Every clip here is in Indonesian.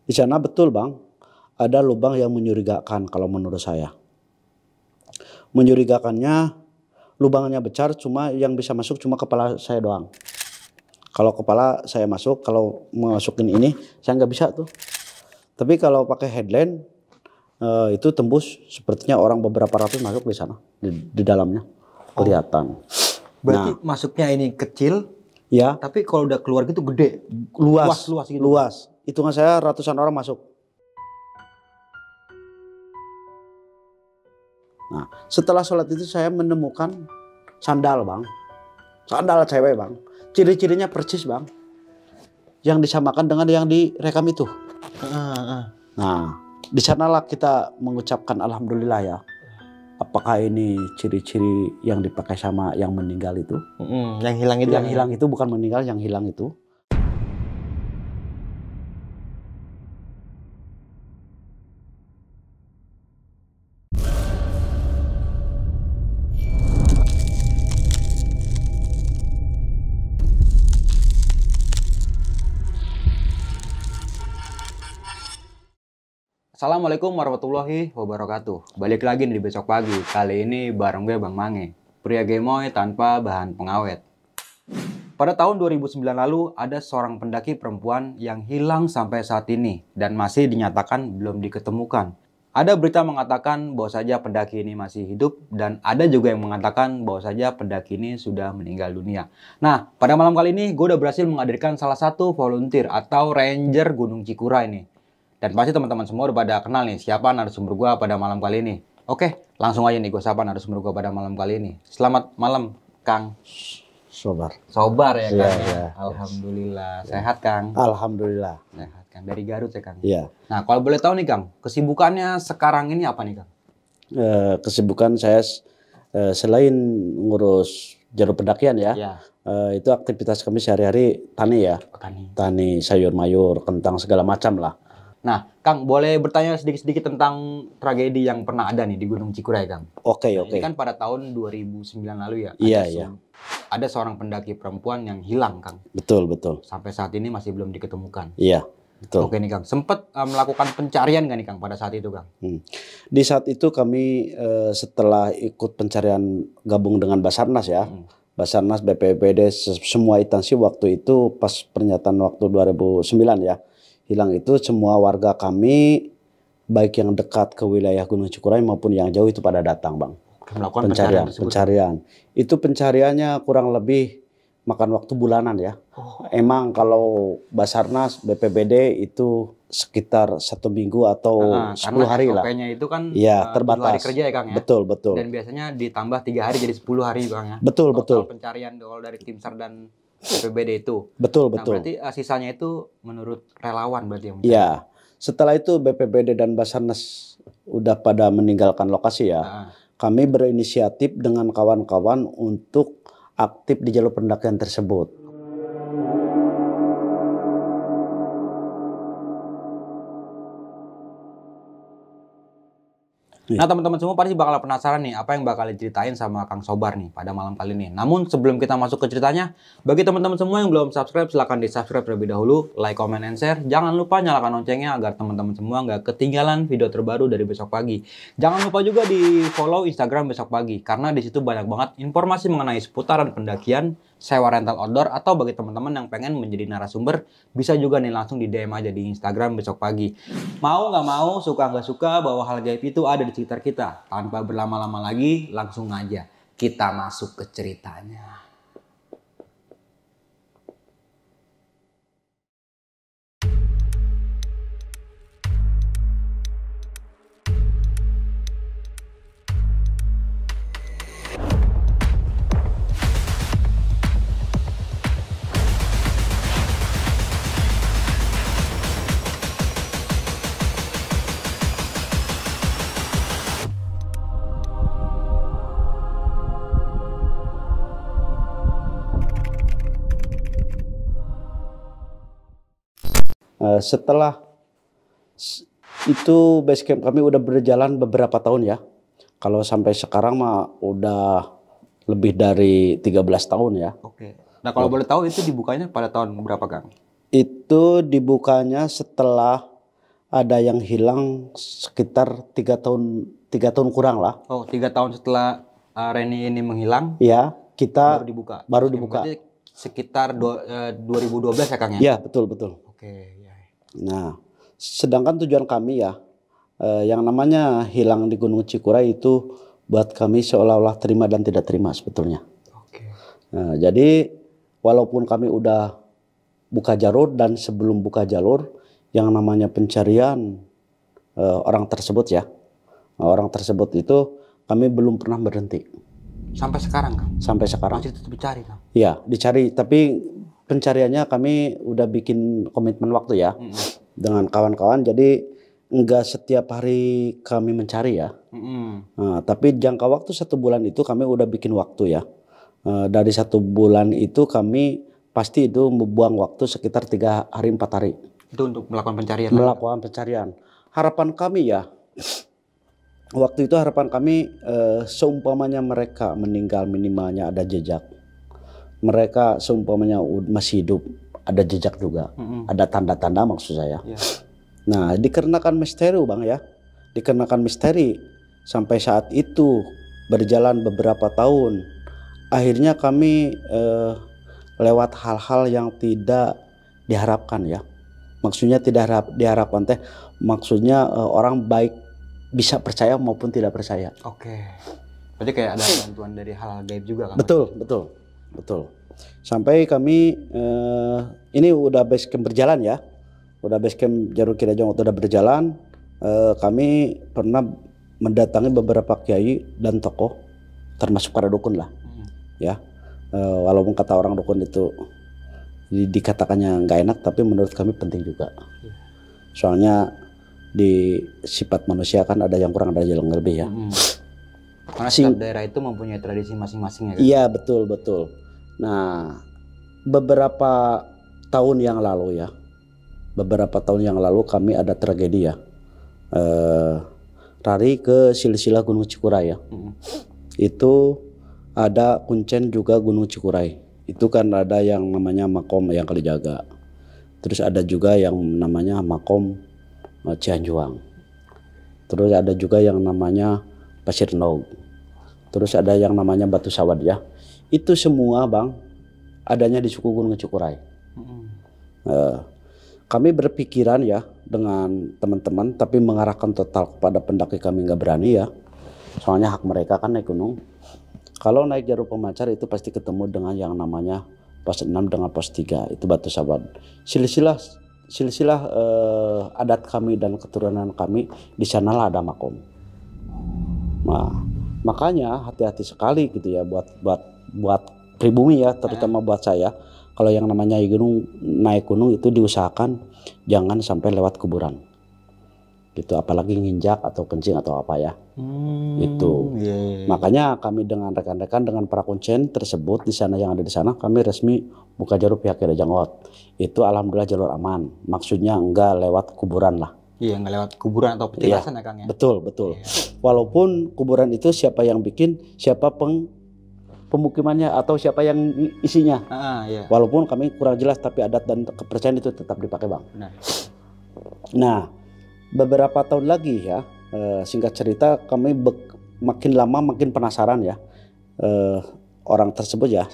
Di sana betul Bang, ada lubang yang mencurigakan kalau menurut saya. Mencurigakannya lubangnya besar, cuma yang bisa masuk cuma kepala saya doang. Kalau kepala saya masuk, kalau masukin ini saya nggak bisa tuh. Tapi kalau pakai headlamp itu tembus, sepertinya orang beberapa ratus masuk di sana, di dalamnya kelihatan. Berarti masuknya ini kecil, ya. Tapi kalau udah keluar gitu gede, luas gitu. Luas. Hitungan saya ratusan orang masuk. Nah, setelah sholat itu saya menemukan sandal Bang, sandal cewek Bang. Ciri-cirinya persis Bang, yang disamakan dengan yang direkam itu. Nah, di sanalah kita mengucapkan alhamdulillah ya. Apakah ini ciri-ciri yang dipakai sama yang meninggal itu? Yang hilang itu? Yang hilang itu bukan meninggal, yang hilang itu. Assalamualaikum warahmatullahi wabarakatuh. Balik lagi nih di Besok Pagi. Kali ini bareng gue Bang Mange, pria gemoy tanpa bahan pengawet. Pada tahun 2009 lalu ada seorang pendaki perempuan yang hilang sampai saat ini dan masih dinyatakan belum diketemukan. Ada berita mengatakan bahwa saja pendaki ini masih hidup dan ada juga yang mengatakan bahwa saja pendaki ini sudah meninggal dunia. Nah, pada malam kali ini gue udah berhasil menghadirkan salah satu volunteer atau ranger Gunung Cikura ini. Dan pasti teman-teman semua udah pada kenal nih siapa narasumber gue pada malam kali ini. Oke, langsung aja nih gue sapa narasumber gue pada malam kali ini. Selamat malam, Kang Sobar. Sobar ya Kang. Ya. Alhamdulillah. Sehat Kang? Alhamdulillah. Sehat Kang. Dari Garut ya Kang? Iya. Nah kalau boleh tahu nih Kang, kesibukannya sekarang ini apa nih Kang? Kesibukan saya selain ngurus jalur pendakian ya. Itu aktivitas kami sehari-hari tani ya. Tani sayur mayur, kentang segala macam lah. Nah, Kang, boleh bertanya sedikit-sedikit tentang tragedi yang pernah ada nih di Gunung Cikura ya, Kang? Oke. Ini kan pada tahun 2009 lalu ya? Iya. Ada seorang pendaki perempuan yang hilang, Kang. Betul. Sampai saat ini masih belum diketemukan. Iya, betul. Oke nih, Kang. Sempat melakukan pencarian nggak nih, Kang, pada saat itu, Kang? Di saat itu kami setelah ikut pencarian gabung dengan Basarnas ya. Basarnas, BPBD, semua instansi waktu itu pas pernyataan waktu 2009 ya. Hilang itu semua warga kami baik yang dekat ke wilayah Gunung Cikura maupun yang jauh itu pada datang Bang. Melakukan pencarian. Itu pencariannya kurang lebih makan waktu bulanan ya. Emang kalau Basarnas, BPBD itu sekitar 1 minggu atau 10 hari lah. Karena SOP-nya itu kan terbatas. 7 hari kerja ya Kang ya? Betul. Dan biasanya ditambah 3 hari jadi 10 hari Kang ya? Betul. Pencarian kalau dari tim SAR dan BPBD itu. Betul. Berarti sisanya itu menurut relawan berarti yang ya. Setelah itu BPBD dan Basarnas udah pada meninggalkan lokasi ya. Kami berinisiatif dengan kawan-kawan untuk aktif di jalur pendakian tersebut. Nah teman-teman semua pasti bakal penasaran nih apa yang bakal diceritain sama Kang Sobar nih pada malam kali ini. Namun sebelum kita masuk ke ceritanya, bagi teman-teman semua yang belum subscribe silahkan di subscribe terlebih dahulu, like, comment, and share. Jangan lupa nyalakan loncengnya agar teman-teman semua nggak ketinggalan video terbaru dari Besok Pagi. Jangan lupa juga di follow Instagram Besok Pagi karena di situ banyak banget informasi mengenai seputaran pendakian, sewa rental outdoor, atau bagi teman-teman yang pengen menjadi narasumber bisa juga nih langsung di DM aja di Instagram Besok Pagi. Mau nggak mau, suka nggak suka, bahwa hal gaib itu ada di sekitar kita. Tanpa berlama-lama lagi, langsung aja kita masuk ke ceritanya. Setelah itu base camp kami udah berjalan beberapa tahun ya. Kalau sampai sekarang mah udah lebih dari 13 tahun ya. Oke. Nah kalau boleh tahu itu dibukanya pada tahun berapa Kang? Itu dibukanya setelah ada yang hilang sekitar 3 tahun kurang lah. Oh, 3 tahun setelah Reni ini menghilang, Ya, kita baru baru dibuka. dibuka. Berarti sekitar 2012 ya Kang ya? Ya, betul. Oke, ya. Nah, sedangkan tujuan kami ya, yang namanya hilang di Gunung Cikuray itu buat kami seolah-olah terima dan tidak terima sebetulnya. Oke. Nah, jadi walaupun kami udah buka jalur dan sebelum buka jalur, yang namanya pencarian orang tersebut ya, orang tersebut itu kami belum pernah berhenti. Sampai sekarang Kang? Sampai sekarang. Masih tetap dicari Kang? Iya, dicari. Tapi pencariannya kami udah bikin komitmen waktu ya dengan kawan-kawan. Jadi enggak setiap hari kami mencari ya. Nah, tapi jangka waktu 1 bulan itu kami udah bikin waktu ya. Dari 1 bulan itu kami pasti itu membuang waktu sekitar 3 hari 4 hari. Itu untuk melakukan pencarian? Melakukan pencarian. Harapan kami ya, waktu itu harapan kami seumpamanya mereka meninggal minimalnya ada jejak. Mereka seumpamanya masih hidup ada jejak juga. Ada tanda-tanda maksud saya. Yeah. Nah, dikarenakan misteri Bang ya. Dikarenakan misteri sampai saat itu berjalan beberapa tahun. Akhirnya kami lewat hal-hal yang tidak diharapkan ya. Maksudnya tidak diharapkan teh. Maksudnya orang baik bisa percaya maupun tidak percaya. Oke. Berarti kayak ada bantuan dari hal gaib juga kan? Betul. Sampai kami ini udah base camp berjalan ya. Udah base camp Jalur Kirajang waktu udah berjalan, kami pernah mendatangi beberapa kiai dan tokoh, termasuk para dukun lah, ya. Walaupun kata orang dukun itu dikatakannya nggak enak, tapi menurut kami penting juga. Soalnya di sifat manusia kan ada yang kurang, ada yang lebih ya. Karena setiap daerah itu mempunyai tradisi masing-masing ya kan? Iya, betul. Nah, beberapa tahun yang lalu kami ada tragedi ya. Lari ke silsilah Gunung Cikuray ya. Itu ada kuncen juga Gunung Cikuray. Itu kan ada yang namanya makom yang Kalijaga. Terus ada juga yang namanya makom Cianjuang. Terus ada juga yang namanya Pasir Nog. Terus ada yang namanya Batu Sawat ya. Itu semua Bang adanya di suku Gunung Cikuray. Kami berpikiran ya dengan teman-teman, tapi mengarahkan total kepada pendaki kami nggak berani ya. Soalnya hak mereka kan naik gunung. Kalau naik jalur pemancar itu pasti ketemu dengan yang namanya pos 6 dengan pos 3 itu Batu Sawat. Silsilah adat kami dan keturunan kami di sanalah ada makom. Nah, makanya hati-hati sekali gitu ya buat pribumi ya, terutama buat saya. Kalau yang namanya naik gunung itu diusahakan jangan sampai lewat kuburan. Gitu, apalagi nginjak atau kencing atau apa ya. Itu. Makanya kami dengan rekan-rekan dengan para kuncen tersebut di sana yang ada di sana kami resmi buka jalur pihak Kirajang Ot. Itu alhamdulillah jalur aman. Maksudnya enggak lewat kuburan lah. Iya, enggak lewat kuburan atau petilasan ya Kang ya. Betul. Walaupun kuburan itu siapa yang bikin, siapa pemukimannya atau siapa yang isinya. Walaupun kami kurang jelas, tapi adat dan kepercayaan itu tetap dipakai Bang. Nah, beberapa tahun lagi ya, singkat cerita kami makin lama makin penasaran ya. Orang tersebut ya,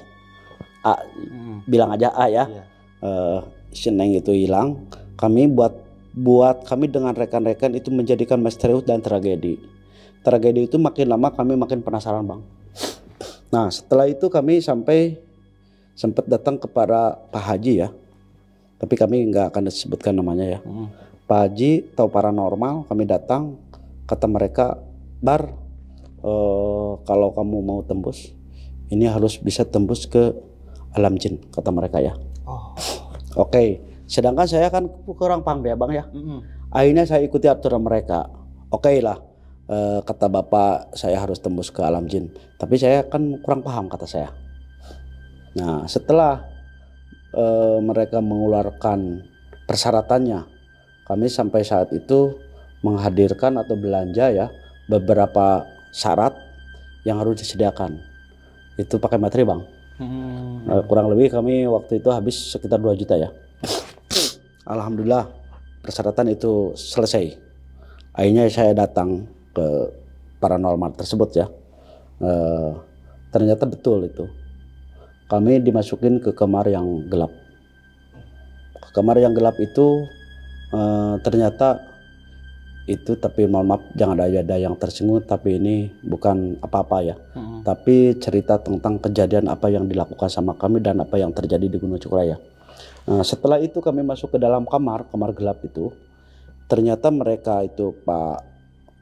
bilang aja A ya, Seneng itu hilang. Kami buat kami dengan rekan-rekan itu menjadikan misterius dan tragedi. Tragedi itu makin lama kami makin penasaran Bang. Nah, setelah itu kami sempat datang kepada Pak Haji ya. Tapi kami nggak akan disebutkan namanya ya. Pak Haji tahu paranormal, kami datang, kata mereka, Bar, kalau kamu mau tembus, ini harus bisa tembus ke alam jin, kata mereka ya. Oke. Sedangkan saya kan kurang paham ya Bang ya. Akhirnya saya ikuti aturan mereka. Oke lah. Kata bapak saya harus tembus ke alam jin, tapi saya kan kurang paham kata saya. Nah, setelah mereka mengeluarkan persyaratannya, kami sampai saat itu menghadirkan atau belanja ya beberapa syarat yang harus disediakan. Itu pakai materi Bang. Kurang lebih kami waktu itu habis sekitar 2 juta ya. Alhamdulillah persyaratan itu selesai. Akhirnya saya datang ke paranormal tersebut ya. Ternyata betul itu. Kami dimasukin ke kamar yang gelap. Kamar yang gelap itu ternyata itu, tapi mohon maaf jangan ada yang tersinggung, tapi ini bukan apa-apa ya. Tapi cerita tentang kejadian apa yang dilakukan sama kami dan apa yang terjadi di Gunung Cukuraya. Setelah itu kami masuk ke dalam kamar gelap itu. Ternyata mereka itu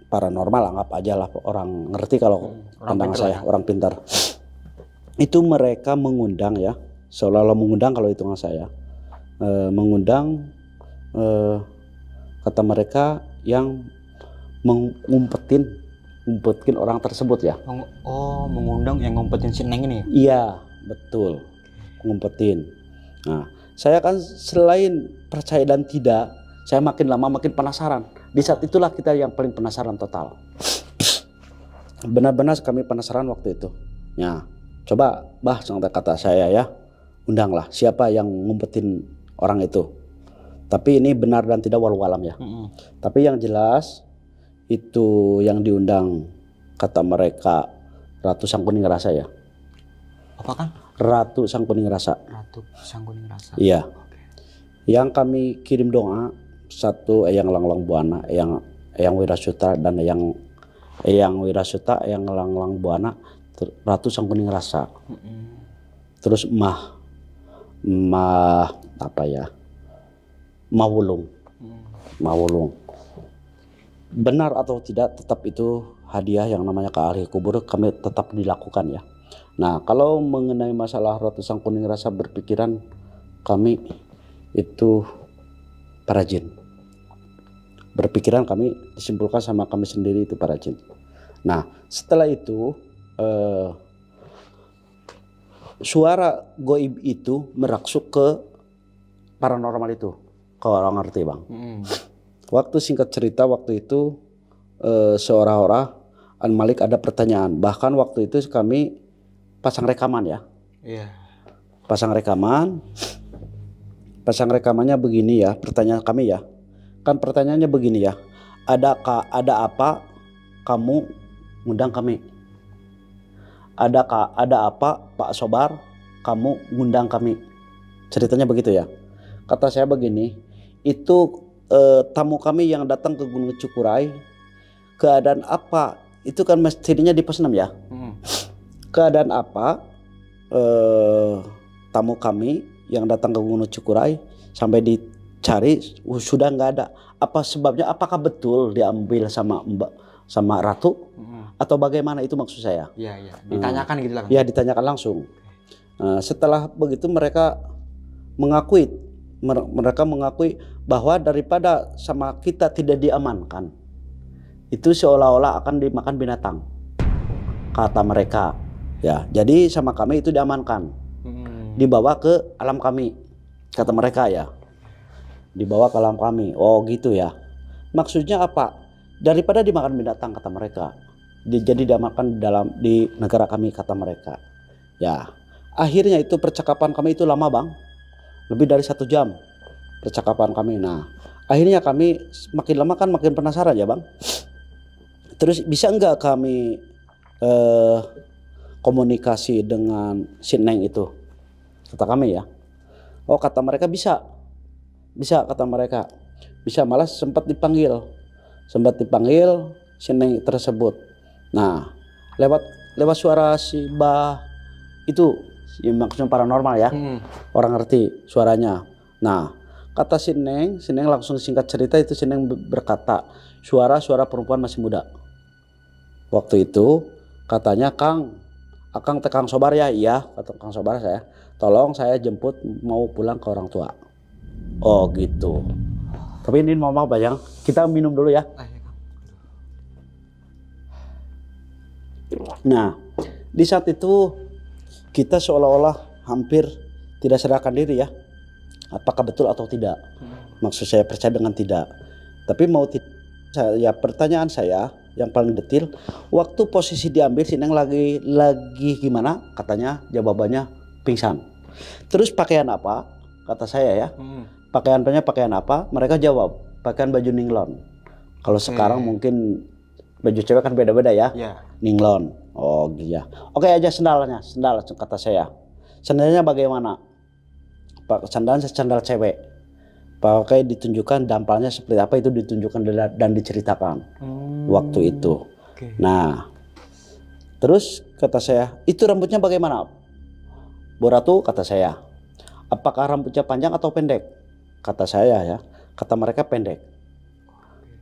paranormal, anggap aja lah orang ngerti kalau pandangan saya, orang pintar. Itu mereka mengundang ya, seolah-olah mengundang kalau hitungan saya. Mengundang kata mereka yang ngumpetin orang tersebut ya. Oh, mengundang yang ngumpetin si Neng ini? Iya, betul. Ngumpetin. Nah, saya kan selain percaya dan tidak, saya makin lama makin penasaran. Di saat itulah kita yang paling penasaran total. Benar-benar kami penasaran waktu itu. Ya, coba kata saya ya, undanglah siapa yang ngumpetin orang itu. Tapi ini benar dan tidak walau alam ya. Tapi yang jelas itu yang diundang kata mereka Ratu Sangkuning Rasa ya. Apa kan? Ratu Sangkuning Rasa. Ratu Sangkuning Rasa. Iya. Yang kami kirim doa satu Eyang Langlang Buana, Eyang Wirasuta dan Eyang Wirasuta, Eyang Langlang Buana, Ratu Sangkuning Rasa. Terus Mah apa ya? Mawulung. Benar atau tidak, tetap itu hadiah yang namanya ke ahli kubur kami tetap dilakukan ya. Nah, kalau mengenai masalah Ratu Sangkuning Rasa, berpikiran kami itu para jin. Berpikiran kami disimpulkan sama kami sendiri itu para jin. Nah, setelah itu suara goib itu meraksuk ke paranormal itu. Kalau orang ngerti bang. Waktu singkat cerita waktu itu seorang An Malik ada pertanyaan. Bahkan waktu itu kami pasang rekaman ya. Iya. Pasang rekamannya begini ya. Pertanyaan kami ya. Kan pertanyaannya begini ya. Ada apa kamu ngundang kami? Ada apa Pak Sobar kamu ngundang kami? Ceritanya begitu ya. Kata saya begini, itu tamu kami yang datang ke Gunung Cukurai, keadaan apa? Itu kan mestinya di pos 6 ya. Keadaan apa tamu kami yang datang ke Gunung Cukurai sampai dicari sudah nggak ada. Apa sebabnya? Apakah betul diambil sama Ratu atau bagaimana, itu maksud saya? Iya. Ditanyakan gitu lah. Ya, ditanyakan langsung. Setelah begitu mereka mengakui bahwa daripada sama kita tidak diamankan, itu seolah-olah akan dimakan binatang, kata mereka ya. Jadi sama kami itu diamankan, dibawa ke alam kami, kata mereka ya, dibawa ke alam kami. Oh gitu ya, maksudnya apa? Daripada dimakan binatang, kata mereka, jadi diamankan di negara kami, kata mereka ya. Akhirnya itu percakapan kami itu lama bang, lebih dari 1 jam percakapan kami. Nah, akhirnya kami makin lama kan makin penasaran ya bang. Terus bisa enggak kami komunikasi dengan si Neng itu, kata kami ya. Oh kata mereka bisa kata mereka bisa, malah sempat dipanggil si Neng tersebut. Nah, lewat suara si Bah itu yang maksudnya paranormal ya. Orang ngerti suaranya. Nah, kata si Neng langsung singkat cerita itu, si Neng berkata suara perempuan masih muda. Waktu itu katanya, Akang Kang Sobar ya? Iya, kata Kang Sobar saya. Tolong saya jemput, mau pulang ke orang tua. Oh gitu. Tapi ini maaf Bayang, kita minum dulu ya. Nah, di saat itu kita seolah-olah hampir tidak sadarkan diri ya. Apakah betul atau tidak? Maksud saya percaya dengan tidak. Tapi mau saya, pertanyaan saya yang paling detail, waktu posisi diambil si Neng lagi gimana? Katanya jawabannya pingsan. Terus pakaian apa? Kata saya ya. Pakaian apa? Mereka jawab pakaian baju ninglon. Kalau sekarang mungkin baju cewek kan beda-beda ya. Iya. Ninglon. Oh iya. Oke aja sandalnya, sandal kata saya. Sandalnya bagaimana? Pak sandalnya sandal cewek. Pakai ditunjukkan dampalnya seperti apa itu ditunjukkan dan diceritakan waktu itu. Nah, terus kata saya, itu rambutnya bagaimana? Bu Ratu kata saya, apakah rambutnya panjang atau pendek? Kata saya ya, kata mereka pendek.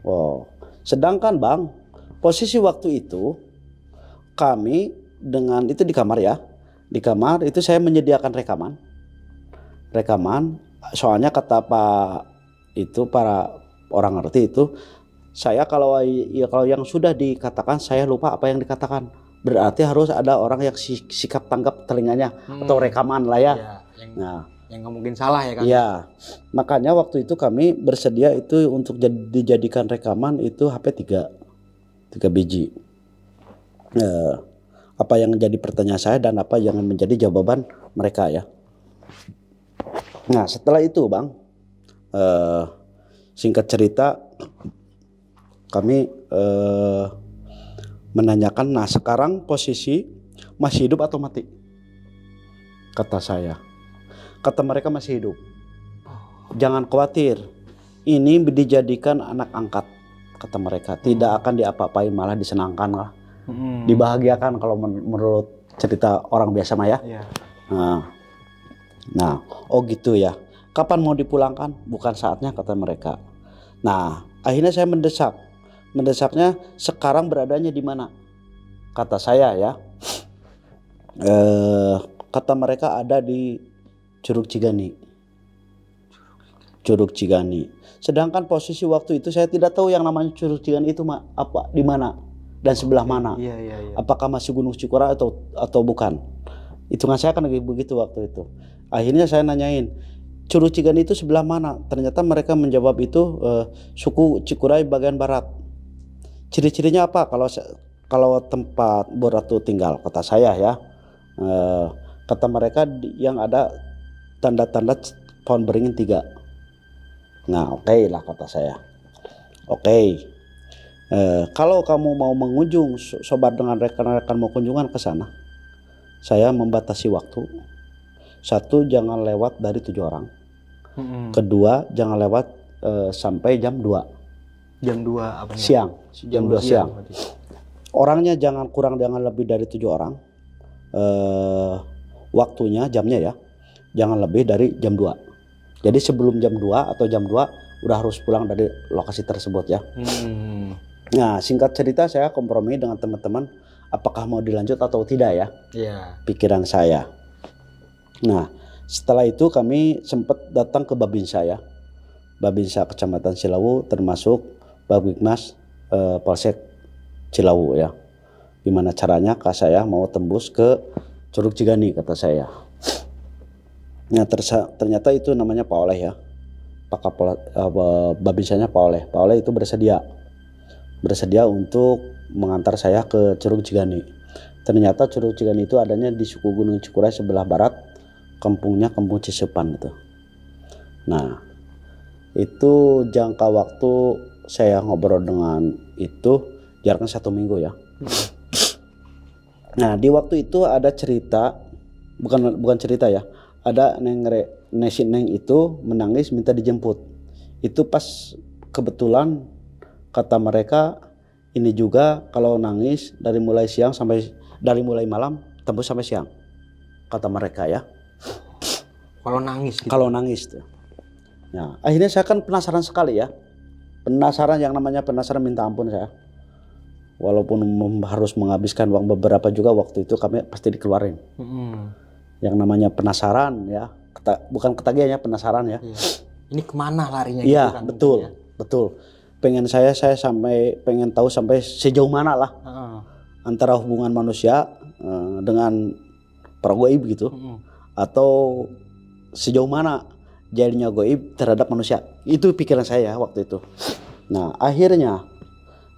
Wow. Sedangkan Bang, posisi waktu itu kami dengan itu di kamar ya. Di kamar itu saya menyediakan rekaman. Soalnya kata Pak itu para orang ngerti itu, saya kalau yang sudah dikatakan saya lupa apa yang dikatakan. Berarti harus ada orang yang sikap tanggap telinganya atau rekaman lah ya. Yang nggak mungkin salah ya kan? Iya. Makanya waktu itu kami bersedia itu untuk dijadikan rekaman itu HP 3 biji. Apa yang menjadi pertanyaan saya dan apa yang menjadi jawaban mereka ya. Nah setelah itu Bang, singkat cerita kami menanyakan, nah sekarang posisi masih hidup atau mati? Kata saya. Kata mereka masih hidup. Jangan khawatir, ini dijadikan anak angkat. Kata mereka, tidak akan diapa-apain, malah disenangkan lah. Dibahagiakan kalau menurut cerita orang biasa mah ya. Nah, oh gitu ya. Kapan mau dipulangkan? Bukan saatnya kata mereka. Nah, akhirnya saya mendesak. Mendesaknya sekarang beradanya di mana? Kata saya ya. Kata mereka ada di Curug Cigani. Curug Cigani. Sedangkan posisi waktu itu saya tidak tahu yang namanya Curug Cigani itu apa di mana dan sebelah mana. Apakah masih Gunung Cikura atau bukan? Hitungan saya kan begitu waktu itu. Akhirnya saya nanyain, Curug Cigani itu sebelah mana? Ternyata mereka menjawab itu suku Cikuray bagian barat. Ciri-cirinya apa kalau tempat Bu Ratu tinggal? Kata saya ya. Kata mereka yang ada tanda-tanda pohon beringin 3. Nah oke lah kata saya. Oke. Kalau kamu mau mengunjung, sobat dengan rekan-rekan mau kunjungan ke sana, saya membatasi waktu. 1, jangan lewat dari 7 orang. Kedua, jangan lewat sampai jam 2. Jam 2 apa nih? Siang. Jam 2 siang. Orangnya jangan kurang, jangan lebih dari 7 orang. Waktunya, jamnya ya, jangan lebih dari jam 2. Jadi sebelum jam 2 atau jam 2 udah harus pulang dari lokasi tersebut ya. Nah singkat cerita saya kompromi dengan teman-teman, apakah mau dilanjut atau tidak ya. Pikiran saya. Nah setelah itu kami sempat datang ke Babinsa ya. Babinsa Kecamatan Cilawu, termasuk Babikmas Polsek Cilawu ya. Gimana caranya kak saya mau tembus ke Curug Cigani kata saya. Nah ternyata itu namanya Pak Oleh ya. Pak Kapolres Babinsanya Pak Oleh. Pak Oleh itu bersedia untuk mengantar saya ke Curug Cigani. Ternyata Curug Cigani itu adanya di suku Gunung Cikuray sebelah barat, kampungnya Kampung Cisepan itu. Nah itu jangka waktu saya ngobrol dengan itu jaraknya 1 minggu ya. Nah di waktu itu ada cerita, bukan cerita ya, ada si Neng itu menangis minta dijemput. Itu pas kebetulan kata mereka ini juga kalau nangis dari mulai malam tembus sampai siang kata mereka ya. Kalau nangis gitu. Kalau nangis tuh. Nah akhirnya saya kan penasaran sekali ya. Penasaran, yang namanya penasaran minta ampun saya. Walaupun harus menghabiskan uang beberapa juga waktu itu kami pasti dikeluarin. Yang namanya penasaran ya, bukan ketagihan ya, penasaran ya. Ini kemana larinya? Iya gitu kan, betul, ya? betul. Pengen saya sampai pengen tahu sampai sejauh mana lah antara hubungan manusia dengan para goib gitu, atau sejauh mana jadinya goib terhadap manusia. Itu pikiran saya waktu itu. Nah akhirnya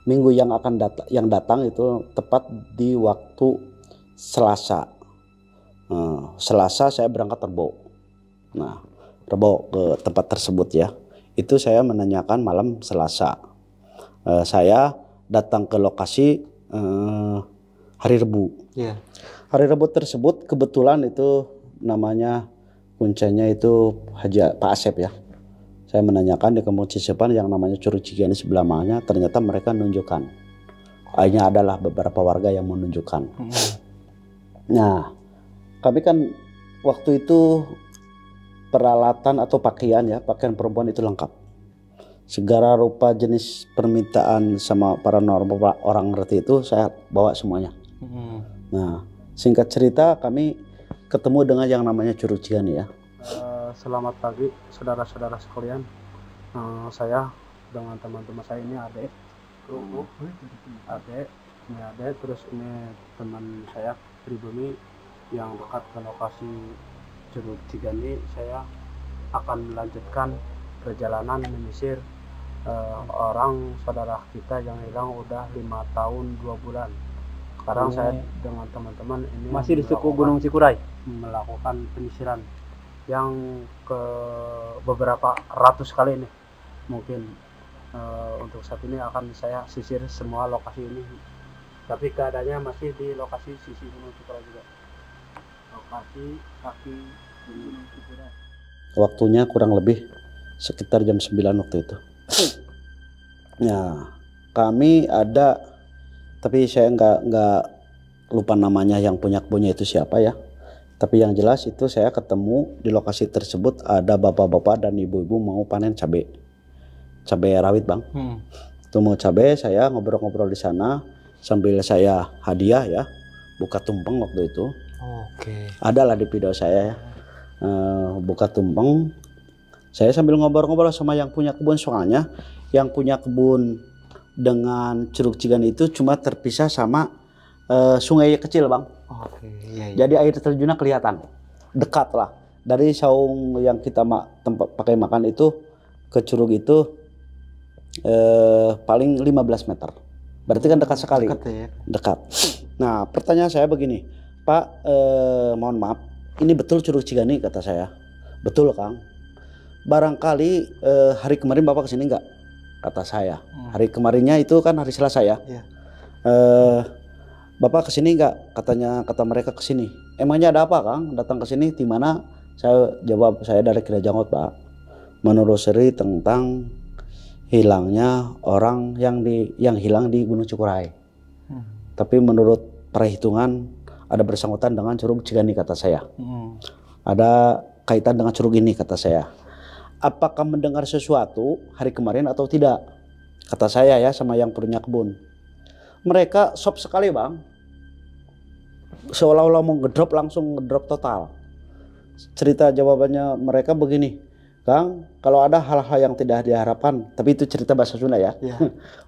minggu yang datang itu tepat di waktu Selasa. Selasa saya berangkat Rebo. Nah Rebo ke tempat tersebut ya. Itu saya menanyakan malam Selasa. Saya datang ke lokasi hari Rebu. Iya. Hari Rebu tersebut kebetulan itu namanya puncanya itu Pak Asep ya. Saya menanyakan di Kampung Cisepan yang namanya Curug Cigiani sebelah mana, ternyata mereka menunjukkan. Hanya adalah beberapa warga yang menunjukkan. Nah, kami kan waktu itu peralatan atau pakaian ya, pakaian perempuan itu lengkap. Segala rupa jenis permintaan sama paranormal orang ngerti itu saya bawa semuanya. Nah, singkat cerita kami ketemu dengan yang namanya Curug Cigiani ya. Selamat pagi saudara-saudara sekalian. Saya dengan teman-teman saya ini adek, terus ini teman saya pribumi yang dekat ke lokasi Curug Cigiani. Saya akan melanjutkan perjalanan menyisir orang saudara kita yang hilang udah 5 tahun 2 bulan. Sekarang saya dengan teman-teman ini Masih di suku Gunung Cikuray melakukan penyisiran yang ke beberapa ratus kali ini. Mungkin untuk saat ini akan saya sisir semua lokasi ini, tapi keadaannya masih di lokasi sisi Gunung Cikuray juga, lokasi kaki Gunung Cikuray. Waktunya kurang lebih sekitar jam 9 waktu itu. Nah, kami ada, tapi saya nggak lupa namanya yang punya kebunnya itu siapa ya. Tapi yang jelas itu saya ketemu di lokasi tersebut ada bapak-bapak dan ibu-ibu mau panen cabai rawit bang. Itu mau cabai, saya ngobrol-ngobrol di sana sambil saya hadiah ya, buka tumpeng waktu itu. Oke. Ada lah di video saya ya. Buka tumpeng, saya sambil ngobrol-ngobrol sama yang punya kebun, soalnya yang punya kebun dengan Curug Cigiani itu cuma terpisah sama sungai kecil bang. Oke. Iya. Jadi air terjunnya kelihatan dekat lah dari saung yang kita tempat pakai makan itu ke curug itu paling 15 meter. Berarti kan dekat sekali. Dekat ya. Dekat. Nah, pertanyaan saya begini, Pak, mohon maaf, ini betul Curug Cigiani kata saya. Betul Kang. Barangkali hari kemarin Bapak kesini nggak? Kata saya. Hari kemarinnya itu kan hari Selasa ya. Iya. Bapak kesini nggak? Kata mereka kesini. Emangnya ada apa Kang? Datang ke sini di mana? Saya jawab, saya dari Kirajangot Pak. Menelusuri tentang hilangnya orang yang hilang di Gunung Cikuray. Tapi menurut perhitungan ada bersangkutan dengan Curug Cigiani kata saya. Ada kaitan dengan curug ini kata saya. Apakah mendengar sesuatu hari kemarin atau tidak? Kata saya ya sama yang punya kebun. Mereka shock sekali bang. Seolah-olah mau ngedrop, langsung ngedrop total. Cerita jawabannya mereka begini, Kang, kalau ada hal-hal yang tidak diharapkan, tapi itu cerita bahasa Sunda ya.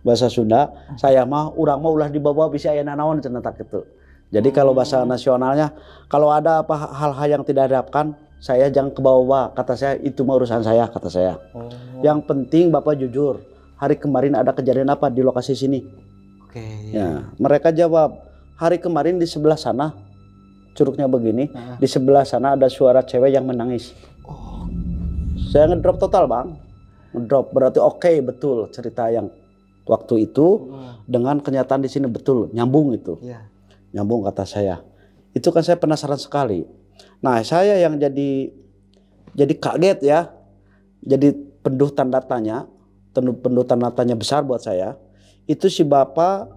Bahasa Sunda, saya mah urang mah ulah dibawa bisa aya nanaon cenah gitu. Jadi kalau bahasa nasionalnya, kalau ada apa hal-hal yang tidak diharapkan, saya jangan ke bawah, kata saya, itu mah urusan saya, kata saya. Yang penting Bapak jujur, hari kemarin ada kejadian apa di lokasi sini? Oke. Ya, mereka jawab, hari kemarin di sebelah sana, curugnya begini, di sebelah sana ada suara cewek yang menangis. Saya ngedrop total bang, ngedrop berarti oke, betul cerita yang waktu itu dengan kenyataan di sini betul, nyambung itu. Nyambung kata saya. Itu kan saya penasaran sekali. Nah, saya yang jadi kaget ya. Jadi penuh tanda tanya besar buat saya. Itu si bapak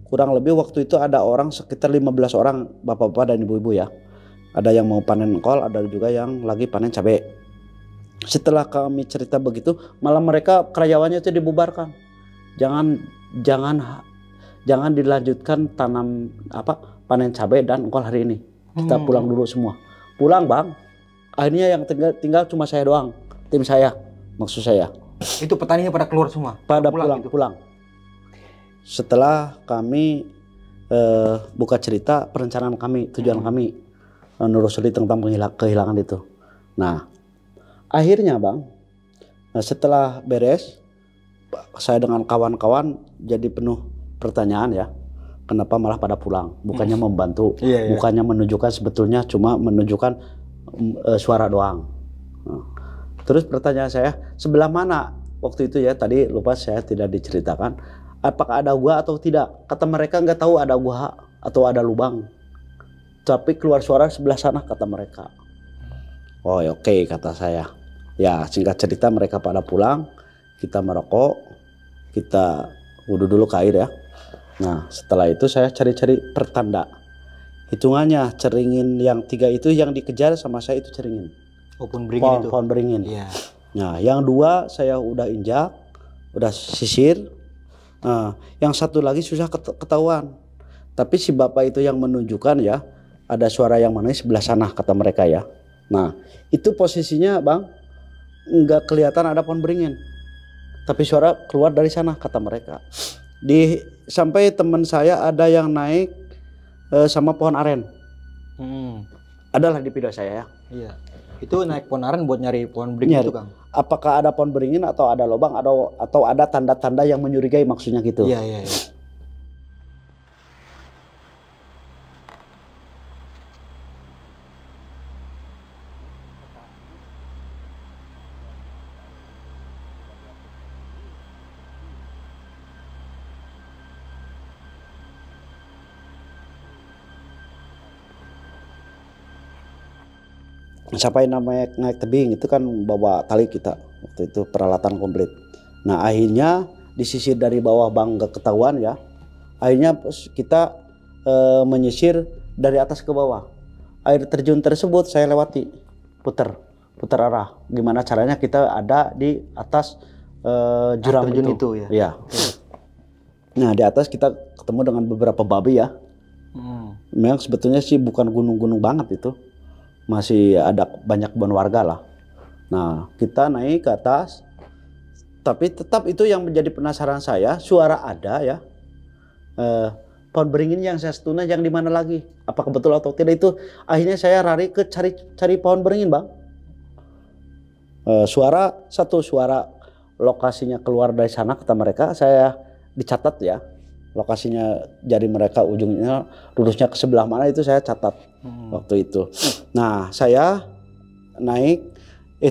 kurang lebih waktu itu ada orang sekitar 15 orang, bapak-bapak dan ibu-ibu ya. Ada yang mau panen kol, ada juga yang lagi panen cabai. Setelah kami cerita begitu, malah mereka karyawannya itu dibubarkan. Jangan dilanjutkan tanam panen cabai dan kol hari ini. Kita pulang dulu semua. Pulang bang. Akhirnya yang tinggal cuma saya doang. Tim saya, maksud saya. Itu petaninya pada keluar semua? Pada pulang. Setelah kami buka cerita perencanaan kami, tujuan kami menelusuri tentang kehilangan itu. Nah, akhirnya bang, setelah beres, saya dengan kawan-kawan jadi penuh pertanyaan ya. Kenapa malah pada pulang? Bukannya membantu, bukannya menunjukkan, sebetulnya cuma menunjukkan suara doang. Terus pertanyaan saya, sebelah mana waktu itu ya? Tadi lupa saya tidak diceritakan. Apakah ada gua atau tidak? Kata mereka nggak tahu ada gua atau ada lubang. Tapi keluar suara sebelah sana kata mereka. Oh oke kata saya. Ya singkat cerita mereka pada pulang. Kita merokok. Kita wudhu dulu ke air ya. Nah setelah itu saya cari-cari pertanda. Hitungannya ceringin yang 3 itu yang dikejar sama saya itu ceringin. Oh, pohon beringin itu. Pohon beringin. Iya. Nah yang 2 saya udah injak, udah sisir. Nah yang 1 lagi susah ketahuan. Tapi si bapak itu yang menunjukkan ya, ada suara yang mana sebelah sana kata mereka ya. Nah itu posisinya bang, nggak kelihatan ada pohon beringin. Tapi suara keluar dari sana kata mereka. Sampai teman saya ada yang naik sama pohon aren. Adalah di video saya ya. Iya. Itu naik pohon aren buat nyari pohon beringin itu Kang. Apakah ada pohon beringin atau ada lubang atau ada tanda-tanda yang menyurigai maksudnya gitu. Iya, iya, iya. Sampai namanya naik tebing itu kan bawa tali kita waktu itu peralatan komplit. Nah akhirnya disisir dari bawah bang gak ketahuan ya. Akhirnya kita menyisir dari atas ke bawah. Air terjun tersebut saya lewati putar arah. Gimana caranya kita ada di atas jurang itu ya. Iya. Nah di atas kita ketemu dengan beberapa babi ya. Memang sebetulnya sih bukan gunung-gunung banget itu. Masih ada banyak kebun warga lah. Nah kita naik ke atas, tapi tetap itu yang menjadi penasaran saya, suara ada ya. Pohon beringin yang saya setuna yang di mana lagi? Apakah betul atau tidak itu? Akhirnya saya lari ke cari pohon beringin bang. Suara lokasinya keluar dari sana kata mereka, saya dicatat ya. Lokasinya jari mereka ujungnya lurusnya ke sebelah mana itu saya catat waktu itu. Nah saya naik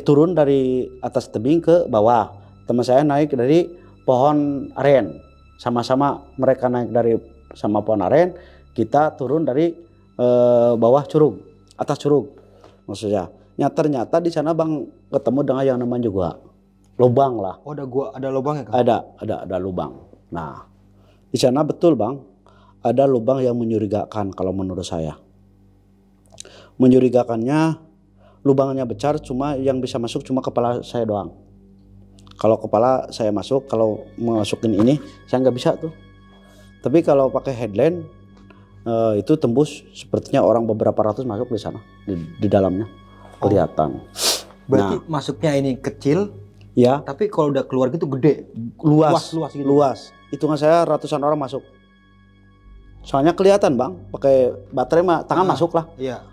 turun dari atas tebing ke bawah. Teman saya naik dari pohon aren. Sama-sama mereka naik dari sama pohon aren. Kita turun dari bawah curug, atas curug maksudnya. Ternyata di sana bang ketemu dengan yang namanya juga lubang lah. Oh ada lubangnya Kang? Ada lubang. Nah di sana betul bang, ada lubang yang menyurigakan kalau menurut saya. Menyurigakannya lubangnya besar, cuma yang bisa masuk cuma kepala saya doang. Kalau kepala saya masuk, kalau masukin ini saya nggak bisa tuh. Tapi kalau pakai headlamp itu tembus, sepertinya orang beberapa ratus masuk di sana, di dalamnya kelihatan. Berarti masuknya ini kecil, ya. Tapi kalau udah keluar gitu gede, luas gitu. Luas. Hitungan saya ratusan orang masuk. Soalnya kelihatan bang, pakai baterai mah tangan masuk lah. Iya.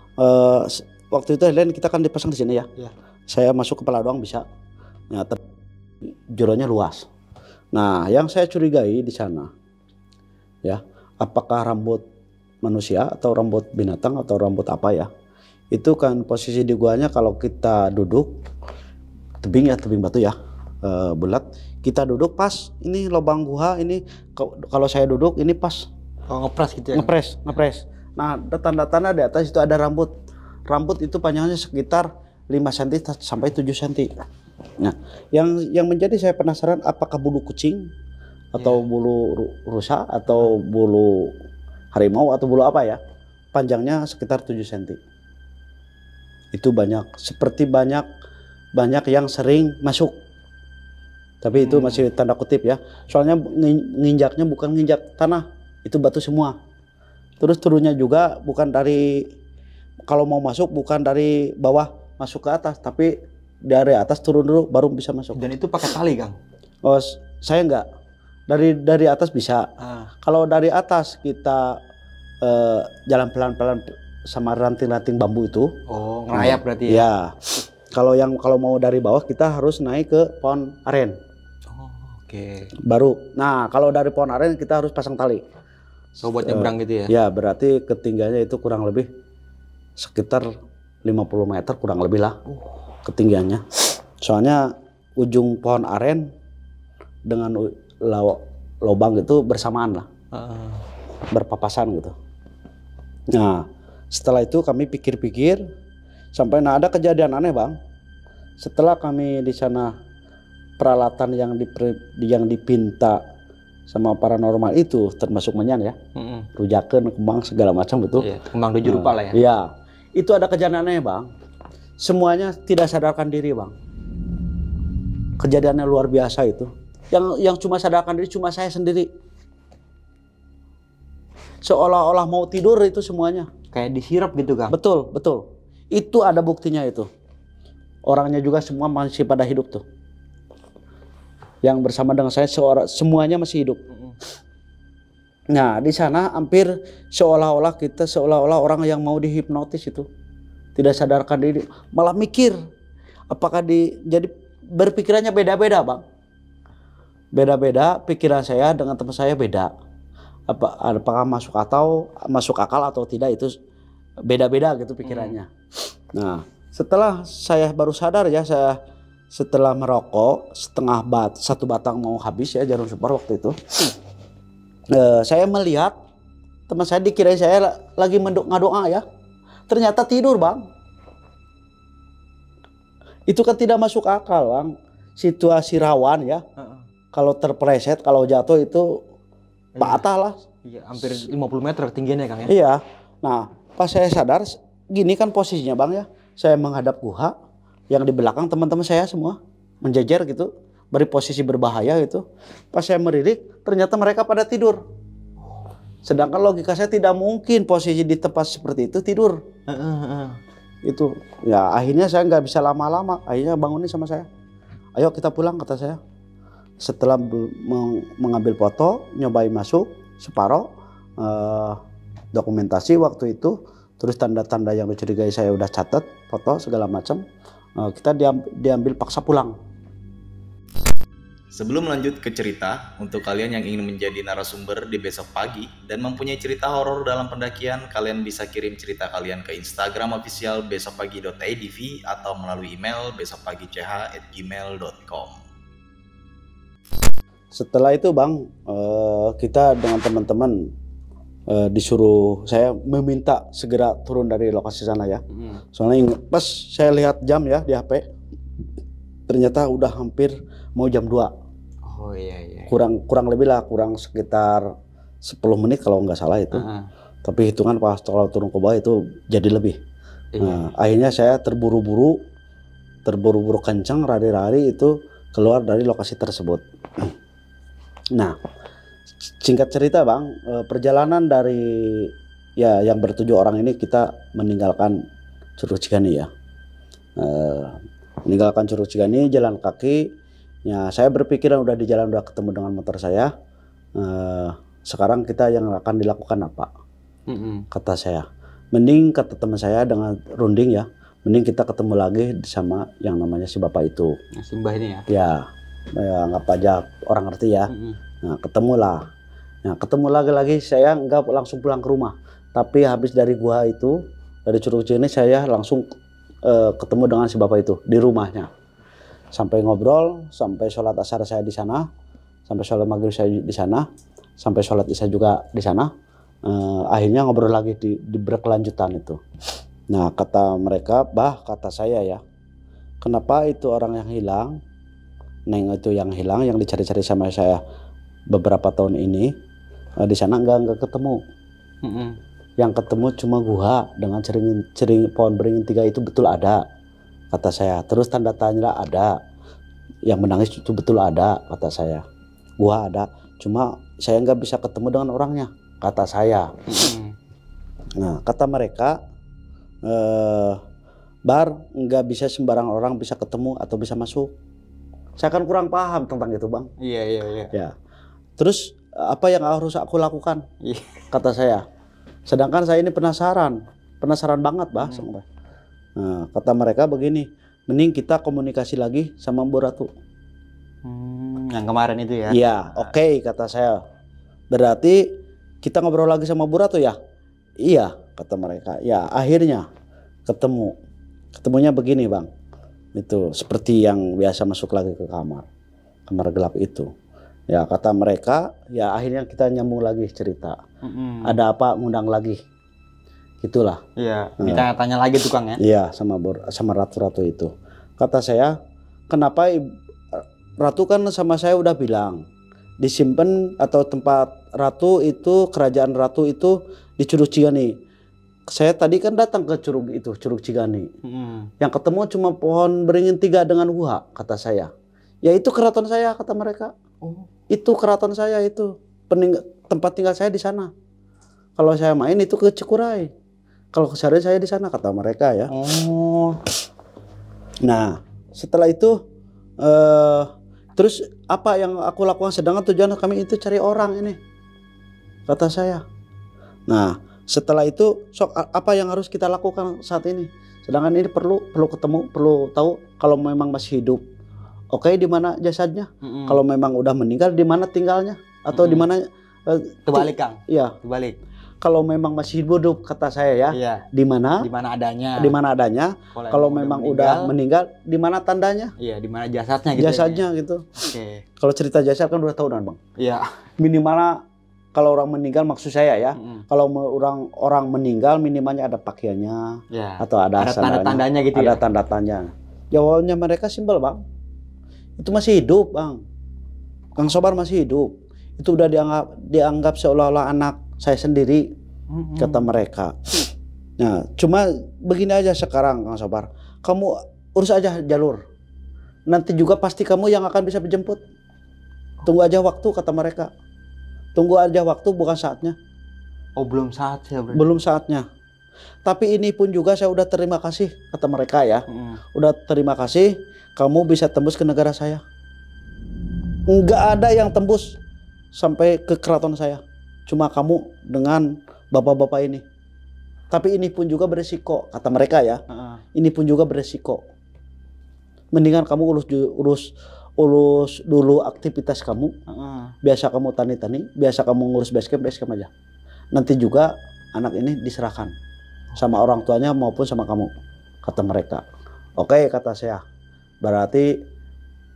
Waktu itu headlamp kita kan dipasang di sini ya. Iya. Saya masuk kepala doang bisa. Ya, juronya luas. Nah, yang saya curigai di sana, ya, apakah rambut manusia atau rambut binatang atau rambut apa ya? Itu kan posisi di guanya kalau kita duduk tebing batu ya, bulat. Kita duduk pas ini lubang gua ini kalau saya duduk ini pas. Oh ngepres gitu ya? Ngepres. Nah tanda-tanda di atas itu ada rambut. Rambut itu panjangnya sekitar 5 cm sampai 7 cm. Nah yang menjadi saya penasaran apakah bulu kucing atau bulu rusa atau bulu harimau atau bulu apa ya. Panjangnya sekitar 7 cm. Itu seperti banyak yang sering masuk. Tapi itu masih tanda kutip ya. Soalnya nginjaknya bukan nginjak tanah, itu batu semua. Terus turunnya juga bukan dari, kalau mau masuk bukan dari bawah masuk ke atas, tapi dari atas turun dulu baru bisa masuk. Dan itu pakai tali Kang? Oh, saya enggak. Dari atas bisa. Kalau dari atas kita jalan pelan-pelan sama ranting-ranting bambu itu. Oh, ngerayap berarti ya? Ya. Kalau mau dari bawah kita harus naik ke pohon aren. Oke. Baru. Nah, kalau dari pohon aren kita harus pasang tali. So buat nyebrang gitu ya? Ya, berarti ketinggiannya itu kurang lebih sekitar 50 meter kurang lebih lah ketinggiannya. Soalnya ujung pohon aren dengan lubang itu bersamaan lah, berpapasan gitu. Nah, setelah itu kami pikir-pikir sampai ada kejadian aneh bang. Setelah kami di sana peralatan yang dipinta sama paranormal itu termasuk menyan ya, rujakan, kembang segala macam betul. Iya, kembang 7 rupa lah ya. Iya, itu ada kejadian aneh bang. Semuanya tidak sadarkan diri bang. Kejadiannya luar biasa itu. Yang cuma sadarkan diri cuma saya sendiri. Seolah-olah mau tidur itu semuanya. Kayak disirap gitu Kang. Betul, betul. Itu ada buktinya itu. Orangnya juga semua masih pada hidup tuh. Yang bersama dengan saya semuanya masih hidup. Nah, di sana hampir seolah-olah orang yang mau dihipnotis itu. Tidak sadarkan diri, malah mikir. Apakah jadi berpikirannya beda-beda, Bang. Beda-beda pikiran saya dengan teman saya beda. Apakah masuk akal atau tidak itu beda-beda gitu pikirannya. Nah, setelah saya baru sadar ya, saya setelah merokok satu batang mau habis ya, jarum super waktu itu. Saya melihat teman saya, dikirain saya lagi ngedoa ya. Ternyata tidur bang. Itu kan tidak masuk akal bang. Situasi rawan ya. Kalau terpleset, kalau jatuh itu patah lah. Iya, hampir 50 meter ketinggiannya Kang ya. Iya. Nah, pas saya sadar, gini kan posisinya bang ya. Saya menghadap guha, yang di belakang teman-teman saya semua menjejer gitu, beri posisi berbahaya gitu. Pas saya melirik, ternyata mereka pada tidur. Sedangkan logika saya tidak mungkin posisi di tempat seperti itu tidur. Itu ya akhirnya saya nggak bisa lama-lama. Akhirnya bangunin sama saya. Ayo kita pulang kata saya. Setelah mengambil foto, nyobain masuk separoh dokumentasi waktu itu. Terus tanda-tanda yang dicurigai saya udah catat, foto segala macam. Kita diambil paksa pulang. Sebelum lanjut ke cerita, untuk kalian yang ingin menjadi narasumber di besok pagi dan mempunyai cerita horor dalam pendakian, kalian bisa kirim cerita kalian ke Instagram official besokpagi.idv atau melalui email besokpagi.ch@gmail.com. Setelah itu bang, kita dengan teman-teman disuruh, saya meminta segera turun dari lokasi sana ya. Soalnya pas saya lihat jam ya di HP, ternyata udah hampir mau jam 2. Oh iya. Kurang lebih lah, kurang sekitar 10 menit kalau nggak salah itu. Tapi hitungan pas kalau turun ke bawah itu jadi lebih. Nah, akhirnya saya terburu-buru kencang lari-lari itu keluar dari lokasi tersebut. Nah, singkat cerita bang, perjalanan dari ya yang ber7 orang ini kita meninggalkan Curug Cigani ya. Meninggalkan Curug Cigani jalan kaki. Ya, saya berpikiran udah di jalan udah ketemu dengan motor saya. Sekarang kita yang akan dilakukan apa? Kata saya. Mending kata teman saya dengan runding ya. Mending kita ketemu lagi sama yang namanya si bapak itu. Si Mbah ini ya? Ya anggap aja orang ngerti ya. Nah, ketemulah. Nah, ketemu lagi saya nggak langsung pulang ke rumah. Tapi habis dari gua itu, dari Curug Cigani saya langsung ketemu dengan si bapak itu di rumahnya. Sampai ngobrol, sampai sholat asar saya di sana, sampai sholat maghrib saya di sana, sampai sholat isya juga di sana. Akhirnya ngobrol lagi di berkelanjutan itu. Nah, kata mereka, kata saya ya, kenapa itu orang yang hilang, Neng itu yang hilang, yang dicari-cari sama saya beberapa tahun ini, di sana nggak ketemu. Yang ketemu cuma guha dengan cering pohon beringin 3 itu betul ada, kata saya. Terus tanda tanya ada, yang menangis itu betul ada, kata saya. Gua ada, cuma saya nggak bisa ketemu dengan orangnya, kata saya. Nah, kata mereka, nggak bisa sembarang orang bisa ketemu atau bisa masuk. Saya kan kurang paham tentang itu bang. Iya. Ya. Terus apa yang harus aku lakukan? Kata saya. Sedangkan saya ini penasaran banget bah. Nah, kata mereka begini, mending kita komunikasi lagi sama Mbak Ratu. Yang kemarin itu ya? Iya, oke, kata saya. Berarti kita ngobrol lagi sama Bu Ratu ya? Iya, kata mereka. Ya, akhirnya ketemunya begini bang. Itu seperti yang biasa masuk lagi ke kamar gelap itu. Ya kata mereka, ya akhirnya kita nyambung lagi cerita. Ada apa ngundang lagi, gitulah. Iya, ditanya-tanya lagi tuh Kang ya. Iya, sama ratu-ratu itu. Kata saya, kenapa ratu kan sama saya udah bilang disimpan atau tempat ratu itu, kerajaan ratu itu di Curug Cigani. Saya tadi kan datang ke Curug Cigani. Yang ketemu cuma pohon beringin 3 dengan gua, kata saya. Ya itu keraton saya, kata mereka. Itu keraton saya itu. Tempat tinggal saya di sana. Kalau saya main itu ke Cikuray. Kalau keseharian saya di sana, kata mereka ya. Nah, setelah itu terus apa yang aku lakukan, sedangkan tujuan kami itu cari orang ini, kata saya. Nah, setelah itu apa yang harus kita lakukan saat ini? Sedangkan ini perlu ketemu, perlu tahu kalau memang masih hidup. Oke, di mana jasadnya? Kalau memang udah meninggal, di mana tinggalnya? Atau di mana? Terbalik Kang. Iya. Terbalik. Kalau memang masih hidup, kata saya ya. Iya. Di mana? Di mana adanya. Di mana adanya. Kalau memang udah meninggal, di mana tandanya? Iya, di mana jasadnya gitu. Jasadnya ya. Gitu. Oke. Kalau cerita jasad kan udah tahunan, Bang. Iya. Minimalnya kalau orang meninggal, maksud saya ya. Kalau orang meninggal minimalnya ada pakaiannya, ya. Atau ada tanda-tandanya gitu ya. Ada tanda tandanya. Jawabnya mereka simpel, Bang. Itu masih hidup, Bang. Kang Sobar masih hidup. Itu udah dianggap seolah-olah anak saya sendiri, kata mereka. Nah, cuma begini aja sekarang, Kang Sobar. Kamu urus aja jalur. Nanti juga pasti kamu yang akan bisa menjemput. Tunggu aja waktu, kata mereka. Tunggu aja waktu, bukan saatnya. Oh, belum saatnya berarti. Belum saatnya. Tapi ini pun juga saya udah terima kasih, kata mereka ya. Udah terima kasih, kamu bisa tembus ke negara saya. Enggak ada yang tembus sampai ke keraton saya. Cuma kamu dengan bapak-bapak ini. Tapi ini pun juga beresiko, kata mereka ya. Ini pun juga beresiko. Mendingan kamu urus dulu aktivitas kamu. Biasa kamu tani-tani, biasa kamu ngurus basecamp aja. Nanti juga anak ini diserahkan sama orang tuanya maupun sama kamu, kata mereka. Oke, kata saya. Berarti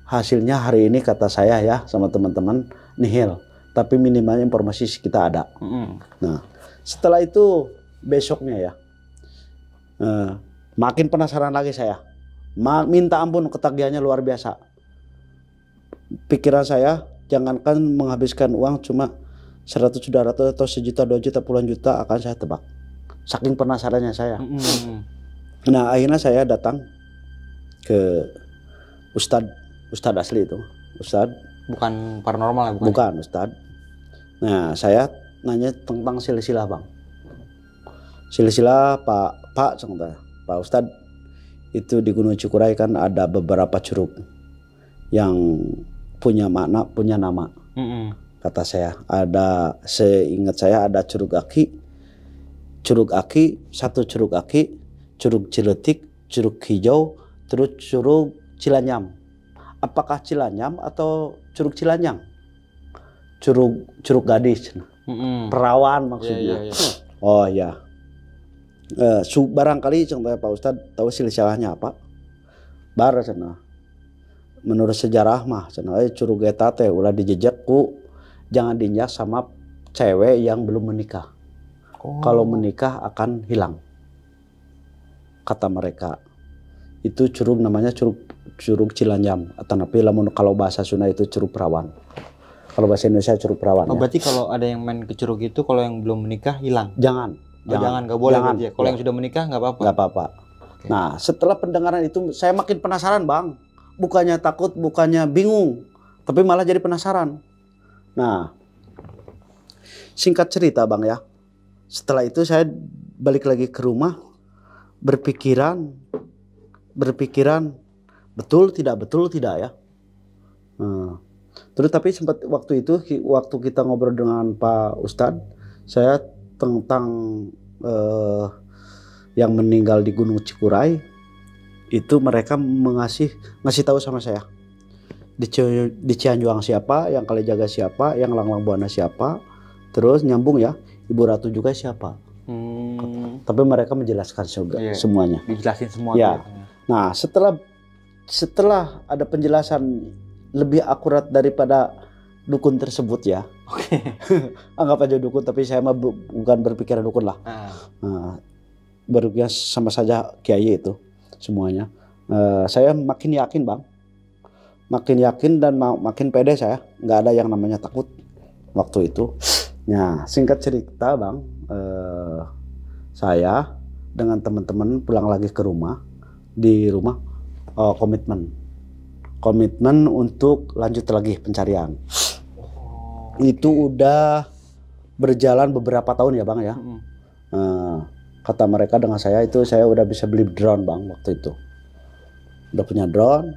hasilnya hari ini, kata saya ya sama teman-teman, nihil. Tapi minimalnya informasi kita ada. Nah, setelah itu besoknya ya, makin penasaran lagi saya. Minta ampun, ketagihannya luar biasa. Pikiran saya, jangankan menghabiskan uang cuma 100, 200 atau 1 juta, 2 juta, puluhan juta akan saya tebak. Saking penasarannya saya. Nah, akhirnya saya datang ke Ustadz asli itu. Ustadz. Bukan paranormal ya? Bukan Ustadz. Nah, saya nanya tentang silsilah, Bang. Silsilah Pak Ustadz, itu di Gunung Cikuray kan ada beberapa curug yang punya makna, punya nama. Kata saya, seingat saya ada Curug Aki, satu Curug Aki, Curug Ciletik, Curug Hijau, terus Curug Cilanyam. Apakah Cilanyam atau Curug Cilanyang? Curug Gadis, Perawan maksudnya. Oh ya. Barangkali Pak Ustadz tahu silsilahnya apa? Bar sana. Menurut sejarah mah sana Curug eta teh ulah dijejak ku jangan diinjak sama cewek yang belum menikah. Kalau menikah akan hilang, kata mereka. Itu curug namanya Curug Cilanyam, atau namun kalau bahasa Sunda itu Curug Perawan. Kalau bahasa Indonesia Curug Perawan. Oh, berarti kalau ada yang main ke curug itu, kalau yang belum menikah hilang? Jangan, nggak boleh. Ya? Kalau yang sudah menikah nggak apa-apa. Nggak apa-apa. Okay. Nah, setelah pendengaran itu saya makin penasaran, Bang. Bukannya takut, bukannya bingung, tapi malah jadi penasaran. Nah, singkat cerita, Bang ya. Setelah itu saya balik lagi ke rumah, berpikiran betul tidak ya. Terus tapi sempat waktu kita ngobrol dengan Pak Ustadz, saya tentang yang meninggal di Gunung Cikuray, itu mereka ngasih tahu sama saya. Di Cianjuang siapa, yang Kalijaga siapa, yang Langlang Buana siapa, terus nyambung ya, Ibu Ratu juga siapa. Tapi mereka menjelaskan juga semuanya. Dijelasin semua. Ya. Nah, setelah setelah ada penjelasan lebih akurat daripada dukun tersebut ya. Oke. Anggap aja dukun, tapi saya mah bukan berpikiran dukun lah. Nah, berpikir sama saja kiai itu semuanya. Saya makin yakin bang, makin yakin dan makin pede saya. Nggak ada yang namanya takut waktu itu. Nah, singkat cerita bang, saya dengan teman-teman pulang lagi ke rumah. Di rumah komitmen untuk lanjut lagi pencarian. Itu udah berjalan beberapa tahun ya bang ya. Kata mereka dengan saya itu saya udah bisa beli drone bang waktu itu. Udah punya drone.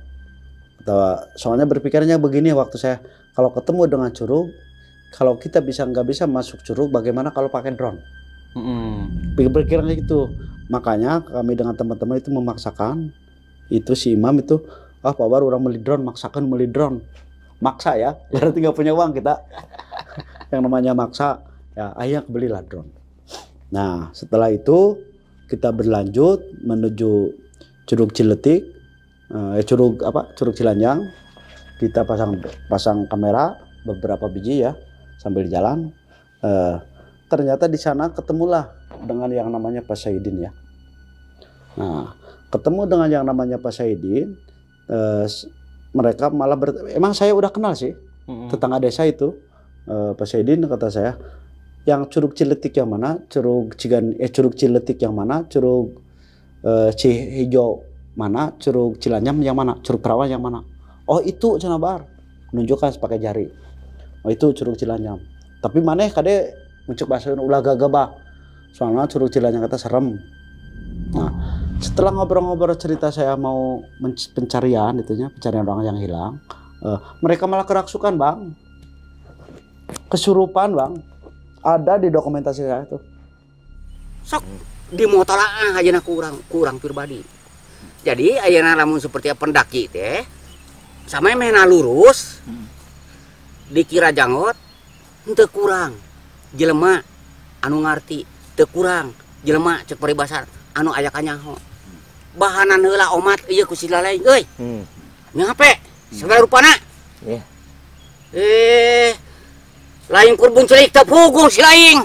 Soalnya berpikirnya begini waktu saya, kalau ketemu dengan curug, kalau kita nggak bisa masuk curug, bagaimana kalau pakai drone? Pikir-pikirnya gitu. Makanya kami dengan teman-teman itu memaksakan. Itu si imam itu, Pak Bar orang beli drone, maksakan beli drone. Maksa ya, berarti nggak punya uang kita. Yang namanya maksa, ya akhirnya belilah drone. Nah setelah itu kita berlanjut menuju Curug Ciletik, Curug Cilanjang. Kita pasang kamera beberapa biji ya sambil jalan. Ternyata di sana ketemulah dengan yang namanya Pak Saidin ya. Nah, ketemu dengan yang namanya Pak Saidin, mereka malah emang saya udah kenal sih, tetangga desa itu. Pak Saidin kata saya, yang Curug Ciletik yang mana, Curug Ciletik yang mana, Curug Cihijau mana, Curug Cilanjam yang mana, Curug Perawan yang mana. Oh itu Cenah Bar, menunjukkan pakai jari. Oh itu Curug Cilanjam. Tapi mana kade mencuk bahasa ulah gagabah. Soalnya Curug Cilanjang kata serem. Nah, setelah ngobrol-ngobrol cerita saya mau pencarian orang yang hilang, mereka malah kerasukan bang, kesurupan bang, ada di dokumentasi saya tuh. Sok di motor aja kurang pribadi. Jadi ayeuna lamun seperti pendaki teh, sama mehna lurus, dikira jangot, henteu kurang, jelema anu ngarti, teu kurang, jelema cek paribasar anu aya kanyaho. Bahanan heula omat ieu ku si lalaing euy. Ngape? Segala rupana. Lain kurbun celik teu puguh si laing.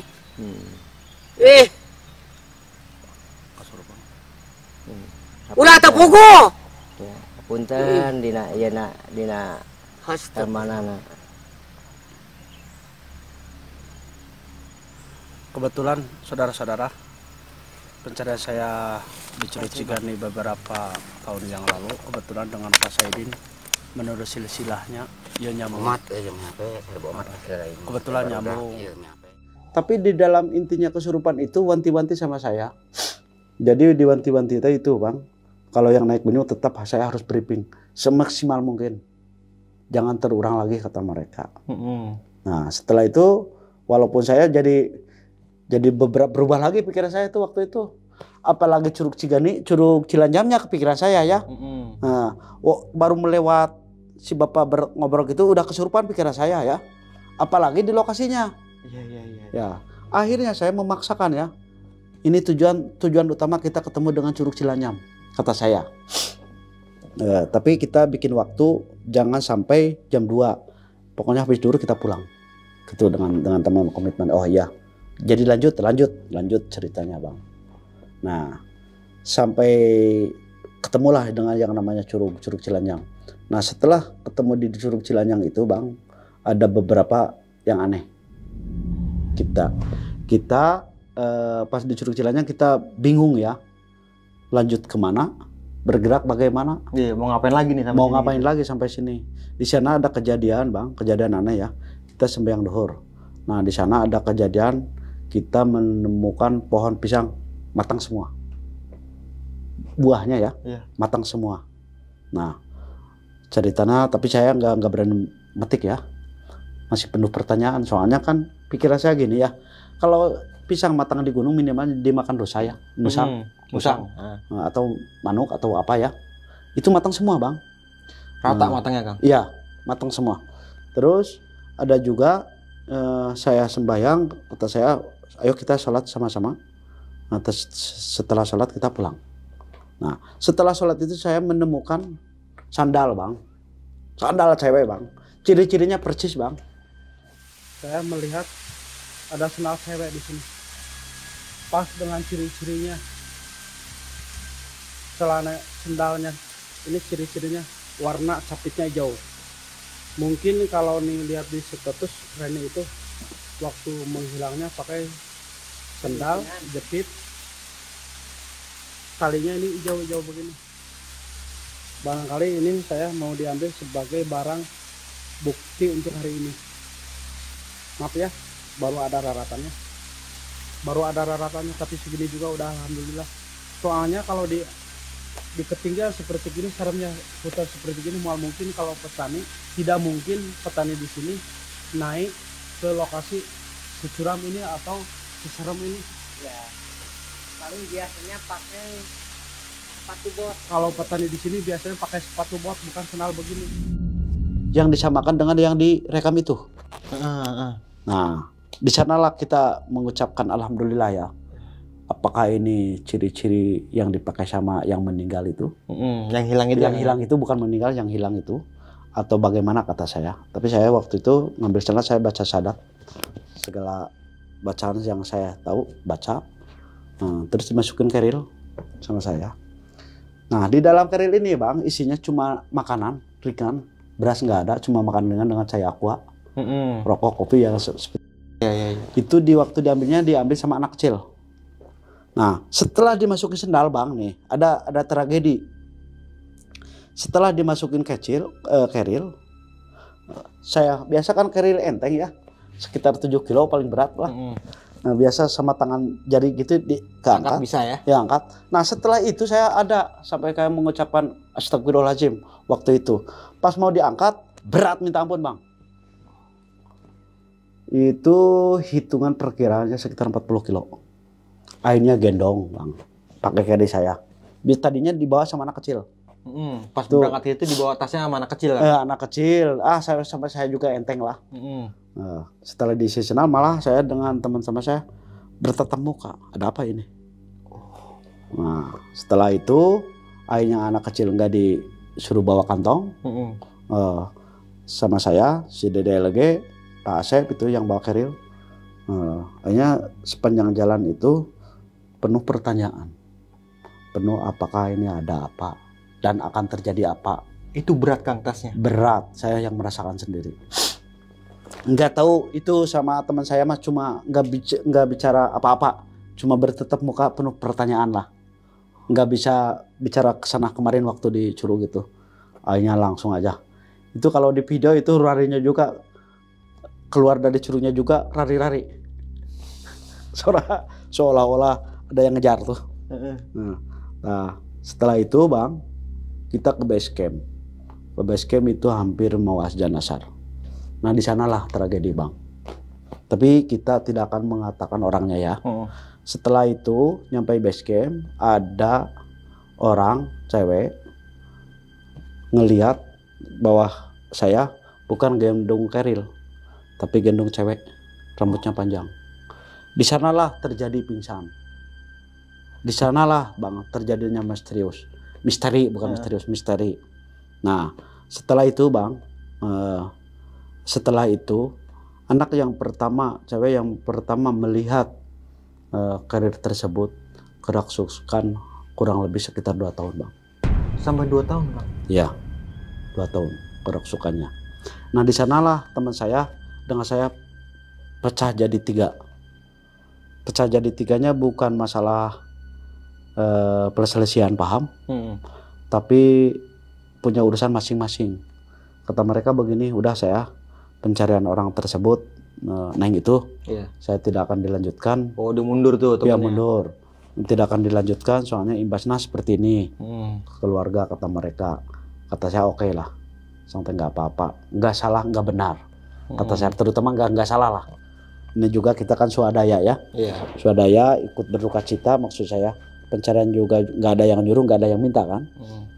Ulah teu puguh. Ya, punten dina ieu dina manana. Kebetulan saudara-saudara, pencarian saya di Curug Cigani beberapa tahun yang lalu, kebetulan dengan Pak Saidin menurut silsilahnya ia nyambung. Kebetulan nyambung. Tapi di dalam intinya kesurupan itu wanti-wanti sama saya. Jadi di wanti-wanti itu bang, kalau yang naik gunung tetap saya harus briefing semaksimal mungkin. Jangan terulang lagi kata mereka. Nah setelah itu walaupun saya jadi berubah lagi pikiran saya itu waktu itu. Apalagi Curug Cilanjamnya kepikiran saya ya. Nah, baru melewat si bapak ngobrol gitu udah kesurupan pikiran saya ya. Apalagi di lokasinya. Ya, akhirnya saya memaksakan ya. Ini tujuan utama kita ketemu dengan Curug Cilanjam kata saya. Tapi kita bikin waktu jangan sampai jam 2. Pokoknya habis dulu kita pulang. Gitu dengan teman komitmen. Oh iya. Jadi lanjut ceritanya bang. Nah sampai ketemulah dengan yang namanya Curug Cilanjang. Nah setelah ketemu di Curug Cilanjang itu bang, ada beberapa yang aneh. Kita pas di Curug Cilanjang kita bingung ya, lanjut kemana, bergerak bagaimana? Iya, mau ngapain lagi nih sampai sini? Di sana ada kejadian bang, kejadian aneh ya. Kita sembahyang duhur. Nah di sana ada kejadian kita menemukan pohon pisang matang semua, buahnya ya, matang semua. Nah ceritanya, tapi saya nggak berani metik ya, masih penuh pertanyaan. Soalnya kan pikiran saya gini ya, kalau pisang matang di gunung minimal dimakan dosa ya, musang atau manuk atau apa ya, itu matang semua bang. Rata matangnya kang? Iya matang semua. Terus ada juga saya sembahyang, kata saya ayo kita sholat sama-sama. Nah, setelah sholat kita pulang. Nah setelah sholat itu saya menemukan sandal bang, sandal cewek bang. Ciri-cirinya persis bang. Saya melihat ada sandal cewek di sini. Pas dengan ciri-cirinya. Celana sandalnya ini ciri-cirinya warna capitnya hijau. Mungkin kalau nih lihat di status Reni itu waktu menghilangnya pakai sandal jepit, talinya ini hijau-hijau begini. Barangkali ini saya mau diambil sebagai barang bukti untuk hari ini. Maaf ya, baru ada raratannya. Tapi segini juga udah alhamdulillah. Soalnya kalau di ketinggian seperti gini, seremnya hutan seperti gini, mual mungkin kalau petani, tidak mungkin petani di sini naik ke lokasi securam ini atau seserem ini. Ya, paling biasanya pakai sepatu bot. Kalau petani di sini biasanya pakai sepatu bot, bukan sandal begini. Yang disamakan dengan yang direkam itu. Nah, di sanalah kita mengucapkan alhamdulillah ya. Apakah ini ciri-ciri yang dipakai sama yang meninggal itu? Yang hilang itu. Yang hilang itu bukan meninggal, yang hilang itu. Atau bagaimana kata saya. Tapi saya waktu itu ngambil syahadat, saya baca syahadat. Segala bacaan yang saya tahu, baca. Terus dimasukin keril sama saya. Nah, di dalam keril ini bang, isinya cuma makanan, ringan. Beras nggak ada, cuma makan dengan cair aqua. Rokok, kopi yang Ya. Itu di waktu diambil sama anak kecil. Nah, setelah dimasukin sendal bang nih, ada tragedi. Setelah dimasukin keril, saya biasa kan keril enteng ya, sekitar 7 kilo paling berat lah. Nah, biasa sama tangan jari gitu keangkat. Bisa ya? Ya angkat. Nah, setelah itu saya ada sampai kayak mengucapkan astagfirullahaladzim waktu itu. Pas mau diangkat, berat minta ampun bang. Itu hitungan perkiraannya sekitar 40 kilo. Akhirnya gendong bang, pakai kaki saya. Tadinya dibawa sama anak kecil. Pas berangkat itu dibawa tasnya sama anak kecil kan? Anak kecil. Sampai saya juga enteng lah. Setelah diisi sendal, malah saya dengan teman sama saya bertatap muka. Ada apa ini? Nah, setelah itu akhirnya anak kecil nggak disuruh bawa kantong. Sama saya, si Dede lagi, Pak Asep itu yang bawa keril. Akhirnya sepanjang jalan itu penuh pertanyaan, penuh apakah ini ada apa dan akan terjadi apa. Itu berat Kang tasnya? Berat, saya yang merasakan sendiri. Nggak tahu itu sama teman saya mah cuma nggak bicara apa-apa, cuma bertetap muka penuh pertanyaan lah. Nggak bisa bicara kesana kemarin waktu di Curug gitu. Akhirnya langsung aja. Itu kalau di video itu larinya juga keluar dari Curugnya juga rari-rari. Seolah-olah ada yang ngejar tuh. Nah, setelah itu bang, kita ke base camp. Ke base camp itu hampir mau azan asar. Nah, di sanalah tragedi bang. Tapi kita tidak akan mengatakan orangnya ya. Setelah itu nyampe base camp, ada orang cewek ngelihat bahwa saya bukan gendong keril, tapi gendong cewek, rambutnya panjang. Di sanalah terjadi pingsan. Di sanalah bang terjadinya misteri bukan misterius, misteri. Nah, setelah itu bang, setelah itu anak yang pertama, cewek yang pertama melihat karir tersebut kerasukan kurang lebih sekitar 2 tahun bang. Sampai 2 tahun bang? Iya, 2 tahun kerasukannya. Nah, di sanalah teman saya dengan saya pecah jadi 3. Pecah jadi 3-nya bukan masalah perselisihan paham, tapi punya urusan masing-masing. Kata mereka begini, udah saya pencarian orang tersebut, Neng itu, saya tidak akan dilanjutkan. Oh, udah mundur tuh temennya? Ya mundur, tidak akan dilanjutkan soalnya imbasnya seperti ini. Keluarga kata mereka, kata saya oke lah, sampai nggak apa-apa, nggak salah nggak benar, kata saya terutama nggak salah lah. Ini juga kita kan swadaya ya, swadaya ikut berduka cita, maksud saya pencarian juga nggak ada yang nyuruh, nggak ada yang minta kan.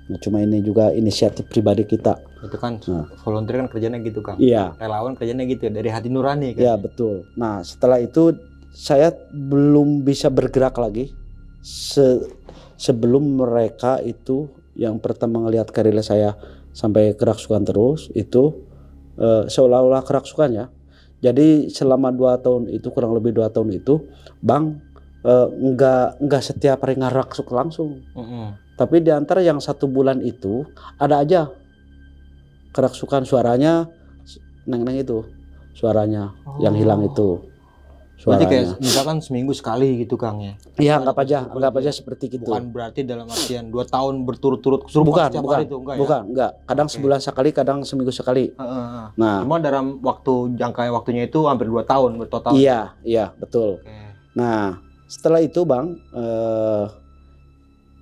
Nah, cuma ini juga inisiatif pribadi kita. Itu kan volunteer kan kerjanya gitu Kang. Iya. Relawan kerjanya gitu dari hati nurani kan. Iya betul. Nah, setelah itu saya belum bisa bergerak lagi sebelum mereka itu yang pertama ngelihat karir saya sampai kerasukan terus itu seolah-olah kerasukan ya. Jadi selama 2 tahun itu, kurang lebih 2 tahun itu, Bang enggak setiap hari ngerasuk langsung. Tapi di antara yang 1 bulan itu ada aja kerasukan, suaranya neng-neng itu, suaranya yang hilang itu. Berarti Suaranya. kayak misalkan seminggu sekali gitu Kang ya. Iya, anggap aja seperti gitu. Bukan berarti dalam artian 2 tahun berturut-turut kesurupan setiap hari itu enggak ya? Bukan, enggak. Kadang sebulan sekali, kadang seminggu sekali. Nah, Cuma dalam jangka waktunya itu hampir 2 tahun bertotal. iya, betul. Nah, setelah itu Bang,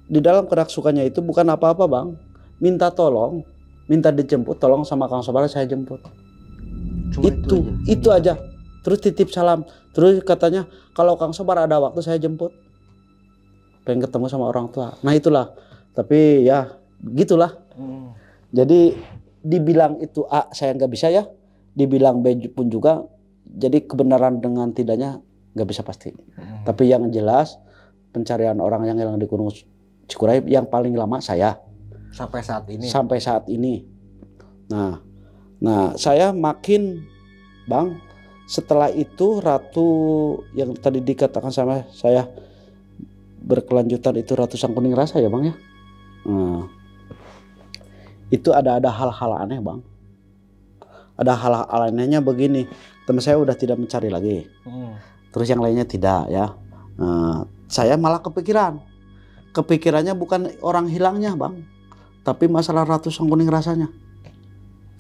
di dalam kerasukannya itu bukan apa-apa Bang, minta dijemput, tolong sama Kang Sobar saya jemput. Cuma Itu aja. Terus titip salam. Terus katanya kalau Kang Sobar ada waktu saya jemput. Pengen ketemu sama orang tua. Nah itulah. Tapi ya gitulah. Jadi dibilang itu A saya nggak bisa ya. Dibilang B pun juga. Jadi kebenaran dengan tidaknya nggak bisa pasti. Tapi yang jelas pencarian orang yang hilang di Gunung Cikuray yang paling lama saya. Sampai saat ini. Nah saya makin Bang, setelah itu Ratu yang tadi dikatakan sama saya berkelanjutan itu Ratu Sang Kuning Rasa ya Bang ya. Itu ada hal-hal aneh Bang. Ada hal-hal anehnya begini, teman saya udah tidak mencari lagi. Terus yang lainnya tidak ya. Saya malah kepikirannya bukan orang hilangnya Bang, tapi masalah Ratu Sang Kuning Rasanya.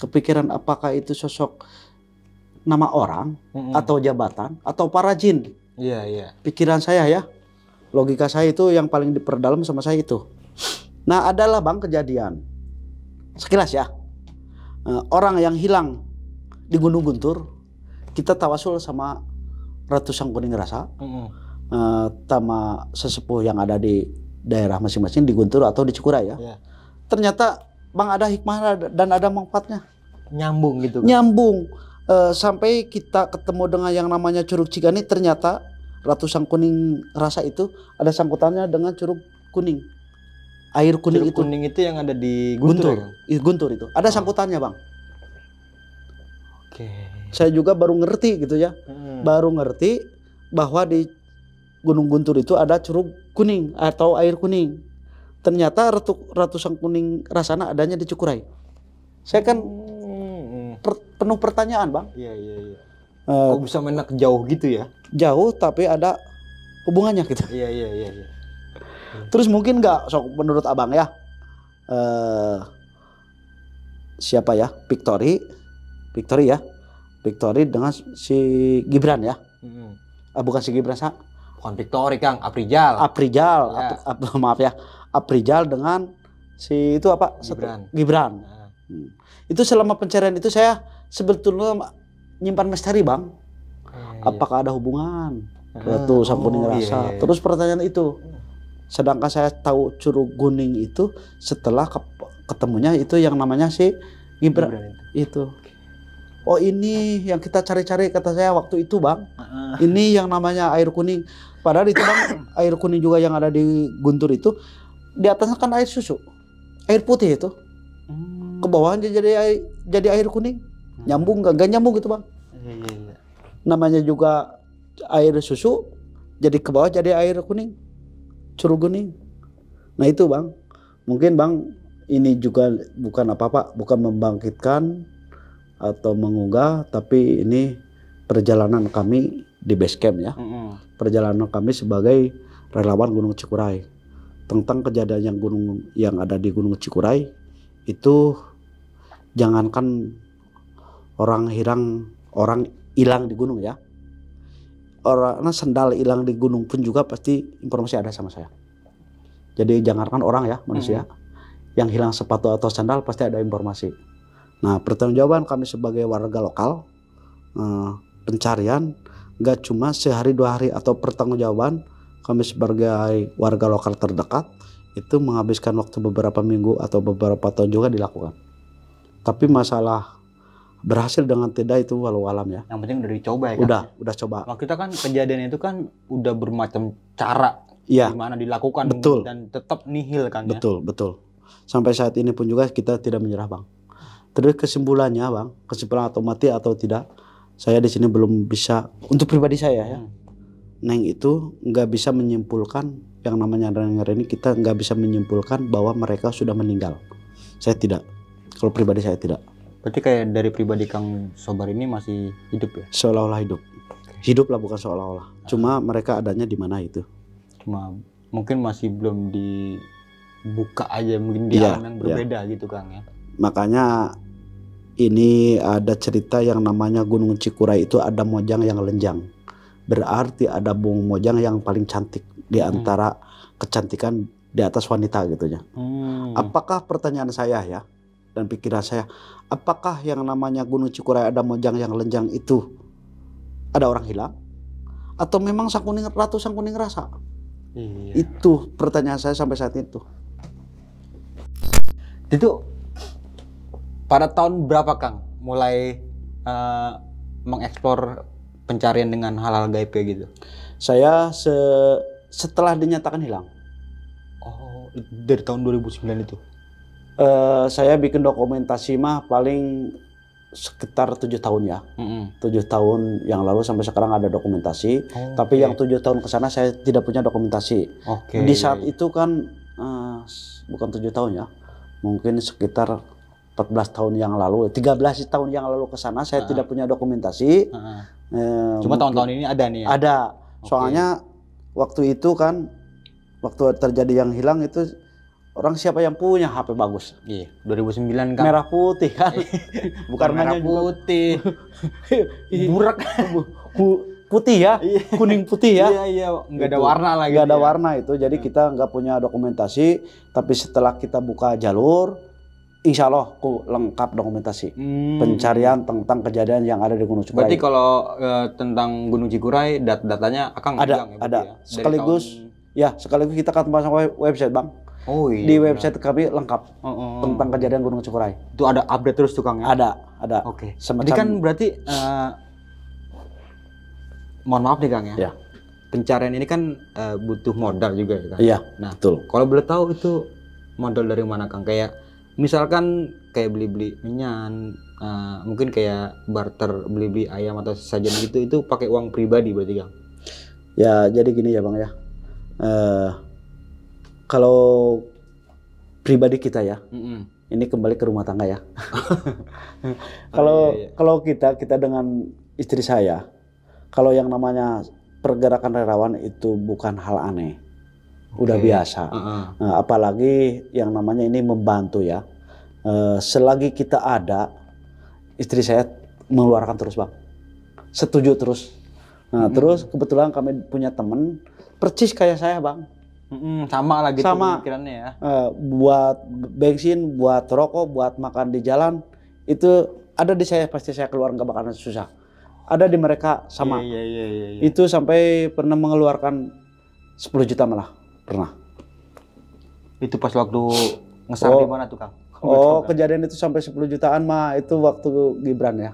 Kepikiran apakah itu sosok nama orang atau jabatan atau para jin. Iya. Pikiran saya ya, logika saya itu yang paling diperdalam sama saya itu. Nah adalah Bang kejadian sekilas ya, orang yang hilang di Gunung Guntur, kita tawasul sama Ratu Sang Kuning Rasa, sama sesepuh yang ada di daerah masing-masing di Guntur atau di Cikuray ya. Ternyata Bang ada hikmah dan ada manfaatnya. Nyambung gitu kan? Nyambung. Sampai kita ketemu dengan yang namanya Curug Cigani, ternyata Ratu Sang Kuning Rasa itu ada sangkutannya dengan Curug Kuning. Air kuning Curug kuning itu yang ada di Guntur. Guntur itu. Ada sangkutannya Bang. Oke. Saya juga baru ngerti gitu ya. Baru ngerti bahwa di Gunung Guntur itu ada Curug Kuning atau air kuning. Ternyata Ratu Sang Kuning Rasana adanya di Cikuray. Saya kan penuh pertanyaan Bang. Iya. Kok bisa menak jauh gitu ya? Jauh tapi ada hubungannya gitu. Iya. Terus mungkin nggak, menurut Abang ya, siapa ya, Victory dengan si Gibran ya. Bukan si Gibran Bukan Victory Kang, Aprijal. Maaf ya, Aprijal dengan si itu apa? Gibran. Itu selama pencarian itu saya sebetulnya nyimpan misteri Bang. Apakah ada hubungan Ratu Sang Kuning Rasa? Terus pertanyaan itu. Sedangkan saya tahu Curug Kuning itu setelah ketemunya itu yang namanya si Gibran itu. Oh ini yang kita cari-cari kata saya waktu itu Bang. Ini yang namanya air kuning. Padahal itu Bang, air kuning juga yang ada di Guntur itu di atasnya kan air susu, air putih itu. Ke bawahnya jadi air kuning. Nyambung nggak nyambung gitu Bang. Iya. Namanya juga air susu, jadi ke bawah jadi air kuning, Curug Kuning. Nah itu Bang, mungkin Bang ini juga bukan apa-apa, bukan membangkitkan atau mengunggah, tapi ini perjalanan kami di base camp ya. Perjalanan kami sebagai relawan Gunung Cikuray tentang kejadian yang ada di Gunung Cikuray itu. Jangankan orang hilang di gunung ya, orang sendal hilang di gunung pun juga pasti informasi ada sama saya. Jadi jangankan orang ya, manusia yang hilang sepatu atau sandal pasti ada informasi. Nah pertanggungjawaban kami sebagai warga lokal, pencarian nggak cuma sehari 2 hari, atau pertanggungjawaban kami sebagai warga lokal terdekat itu menghabiskan waktu beberapa minggu atau beberapa tahun juga dilakukan. Tapi masalah berhasil dengan tidak itu walau alam ya. Yang penting udah dicoba ya kan? Udah coba. Nah, kita kan kejadian itu kan udah bermacam cara Iya. gimana dilakukan. Betul. Dan tetap nihil kan Betul. Sampai saat ini pun juga kita tidak menyerah Bang. Terus kesimpulannya Bang, kesimpulan atau mati atau tidak, saya di sini belum bisa, untuk pribadi saya ya, Neng itu nggak bisa menyimpulkan yang namanya Neng Reni, kita nggak bisa menyimpulkan bahwa mereka sudah meninggal. Saya tidak, kalau pribadi saya tidak. Berarti kayak dari pribadi Kang Sobar ini masih hidup ya? Seolah-olah hidup. Hidup lah, bukan seolah-olah. Cuma mereka adanya di mana itu. Cuma mungkin masih belum dibuka aja, mungkin di alam yang berbeda gitu Kang ya. Makanya ini ada cerita yang namanya Gunung Cikuray itu ada mojang yang lenjang. Berarti ada Bung Mojang yang paling cantik di antara kecantikan di atas wanita gitu ya. Apakah pertanyaan saya ya dan pikiran saya, apakah yang namanya Gunung Cikuray ada mojang yang lenjang itu ada orang hilang? Atau memang Ratu Sangkuning Rasa? Iya. Itu pertanyaan saya sampai saat itu. Itu pada tahun berapa Kang mulai mengeksplor pencarian dengan hal-hal gaib kayak gitu? Saya setelah dinyatakan hilang. Oh, dari tahun 2009 itu? Saya bikin dokumentasi mah paling sekitar 7 tahun ya. 7 tahun yang lalu sampai sekarang ada dokumentasi. Tapi yang 7 tahun ke sana saya tidak punya dokumentasi. Di saat itu kan bukan 7 tahun ya. Mungkin sekitar 14 tahun yang lalu, 13 tahun yang lalu ke sana saya tidak punya dokumentasi. Cuma tahun-tahun ini ada nih ya? Ada. Soalnya waktu itu kan, waktu terjadi yang hilang itu, orang siapa yang punya HP bagus? Iya, 2009 kan. Merah putih kan. Bukan merah putih. Burak. Putih ya, kuning putih ya. Iya, nggak ada warna lagi. Nggak ada warna itu, jadi kita nggak punya dokumentasi. Tapi setelah kita buka jalur, insya Allah lengkap dokumentasi pencarian tentang kejadian yang ada di Gunung Cikuray. Berarti kalau tentang Gunung Cikuray datanya Akang ada, ya, ada. Ya? Sekaligus kita akan masuk website Bang. Oh iya. Di website kami lengkap tentang kejadian Gunung Cikuray. Itu ada update terus tuh Kang ya? Ada. Oke. Semacam... Jadi kan berarti mohon maaf nih Kang ya. Ya. Pencarian ini kan butuh modal juga ya Kang. Iya. Nah, betul. Kalau boleh tahu itu modal dari mana Kang? Kayak misalkan kayak beli-beli minyan, mungkin kayak barter beli-beli ayam atau sesajen gitu, itu pakai uang pribadi berarti Kang? Ya jadi gini ya Bang ya. Kalau pribadi kita ya, ini kembali ke rumah tangga ya. Kalau kita dengan istri saya, kalau yang namanya pergerakan relawan itu bukan hal aneh, udah biasa. Nah, apalagi yang namanya ini membantu ya. Selagi kita ada, istri saya mengeluarkan terus Bang, setuju terus. Nah terus kebetulan kami punya temen percis kayak saya Bang. Sama lah gitu sama pikirannya ya. Buat bensin, buat rokok, buat makan di jalan itu ada di saya, pasti saya keluar nggak bakalan susah. Ada di mereka sama. Iya. Itu sampai pernah mengeluarkan 10 juta malah pernah. Itu pas waktu ngesar di mana tuh Kang? Kejadian itu sampai 10 jutaan mah itu waktu Gibran ya.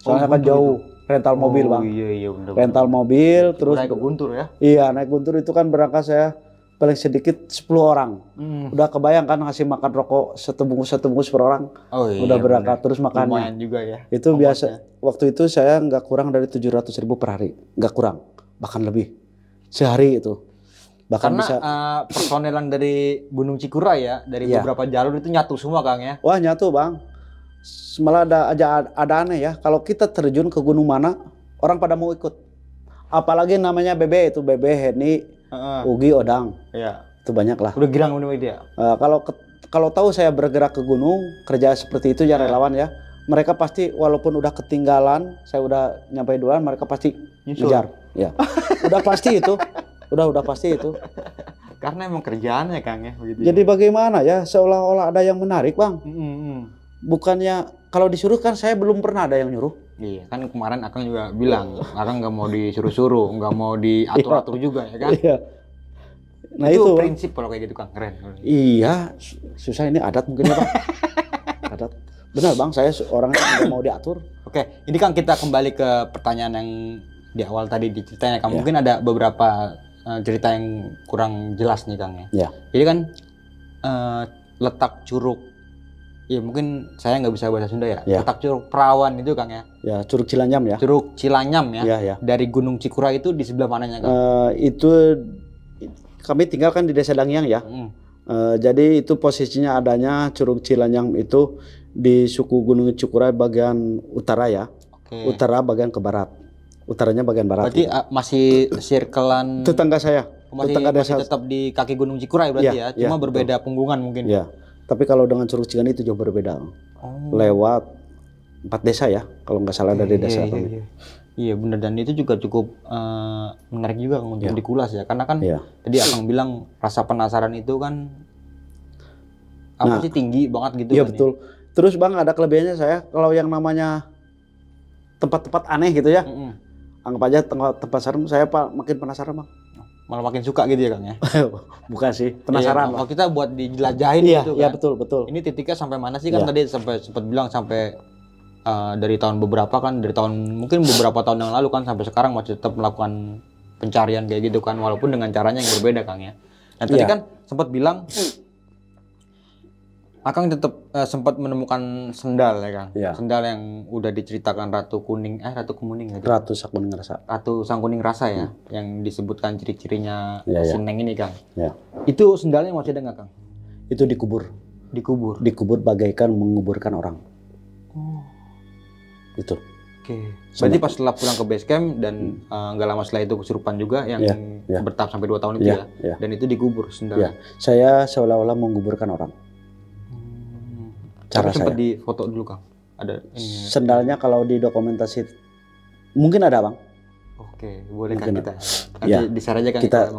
Soalnya kan jauh. Rental mobil Bang. Iya bener. Rental mobil terus naik ke Guntur ya. Iya, naik Guntur itu kan berangkat saya paling sedikit 10 orang. Udah kebayang kan ngasih makan rokok satu bungkus per orang. Udah berangkat terus makannya. Lumayan juga ya. Itu biasa. Waktu itu saya nggak kurang dari 700.000 per hari, nggak kurang, bahkan lebih sehari itu. Bahkan karena bisa. Personelan dari Gunung Cikuray ya, dari beberapa jalur itu nyatu semua Kang ya. Wah nyatu Bang. Malah ada aneh ya. Kalau kita terjun ke gunung mana, orang pada mau ikut. Apalagi namanya Bebe itu, Bebe, Heni, Ugi, Odang. Iya. Itu banyak lah. Udah girang sama dia. Kalau tahu saya bergerak ke gunung, kerja seperti itu ya relawan ya. Mereka pasti walaupun udah ketinggalan, saya udah nyampe duluan, mereka pasti ngejar. Ya. Udah pasti itu. Udah pasti itu. Karena emang kerjaannya Kang ya begitu. Jadi bagaimana ya, seolah-olah ada yang menarik Bang. Bukannya kalau disuruh kan saya belum pernah ada yang nyuruh. Iya kan kemarin Akang juga bilang Akang nggak mau disuruh-suruh, nggak mau diatur-atur juga ya kan. Iya. Nah itu itu prinsip kalau kayak gitu Kang, keren. Iya, susah ini adat mungkin ya Bang. Adat. Benar Bang, saya orangnya nggak mau diatur. Oke, ini Kang kita kembali ke pertanyaan yang di awal tadi diceritanya Kang. Mungkin ada beberapa cerita yang kurang jelas nih Kang ya. Ya. Jadi kan letak curug, ya mungkin saya nggak bisa bahasa Sunda ya. Ya. Letak curug Perawan itu Kang ya. Ya, Curug Cilanyam ya. Curug Cilanyam ya. Ya, ya. Dari Gunung Cikura itu di sebelah mananya Kang? Itu kami tinggal kan di Desa Dangyang ya. Jadi itu posisinya adanya Curug Cilanyam itu di suku Gunung Cikura bagian utara ya. Utara bagian ke barat. Utaranya bagian barat. Berarti masih circlean tetangga saya. masih tetangga desa. tetap di kaki Gunung Cikura ya berarti ya. Cuma berbeda punggungan mungkin. Ya. Tapi kalau dengan Curug Ciganti itu jauh berbeda. Lewat 4 desa ya, kalau nggak salah dari desa kami. Iya benar, dan itu juga cukup menarik juga untuk dikulas ya, karena kan tadi Akang bilang rasa penasaran itu kan sih tinggi banget gitu. Iya kan, betul. Terus Bang ada kelebihannya saya kalau yang namanya tempat-tempat aneh gitu ya, anggap aja tempat serem, saya makin penasaran Bang. Malah makin suka gitu ya Kang ya. Bukan sih, penasaran. Kalau kita buat dijelajahin gitu kan. Iya betul. Ini titiknya sampai mana sih kan tadi sempat bilang sampai dari tahun mungkin beberapa tahun yang lalu kan sampai sekarang masih tetap melakukan pencarian kayak gitu kan, walaupun dengan caranya yang berbeda Kang ya. Dan tadi kan sempat bilang Akang tetap sempat menemukan sendal ya Kang. Sendal yang udah diceritakan Ratu Kuning gitu. Ratu Sang Rasa. Ratu Sang Kuning Rasa ya, yang disebutkan ciri-cirinya si Neng ini Kang. Ya. Itu sendalnya masih ada nggak Kang? Itu dikubur. Dikubur bagaikan menguburkan orang. Itu. Oke. Berarti pas setelah pulang ke base camp dan nggak lama setelah itu kesurupan juga yang bertahap sampai 2 tahun itu ya. Dan itu dikubur sendalnya. Saya seolah-olah menguburkan orang. Cara sempat di foto dulu Kang. Ada ini. Sendalnya kalau di dokumentasi mungkin ada Bang. Oke, boleh kan kita. Nanti di-share aja kan kita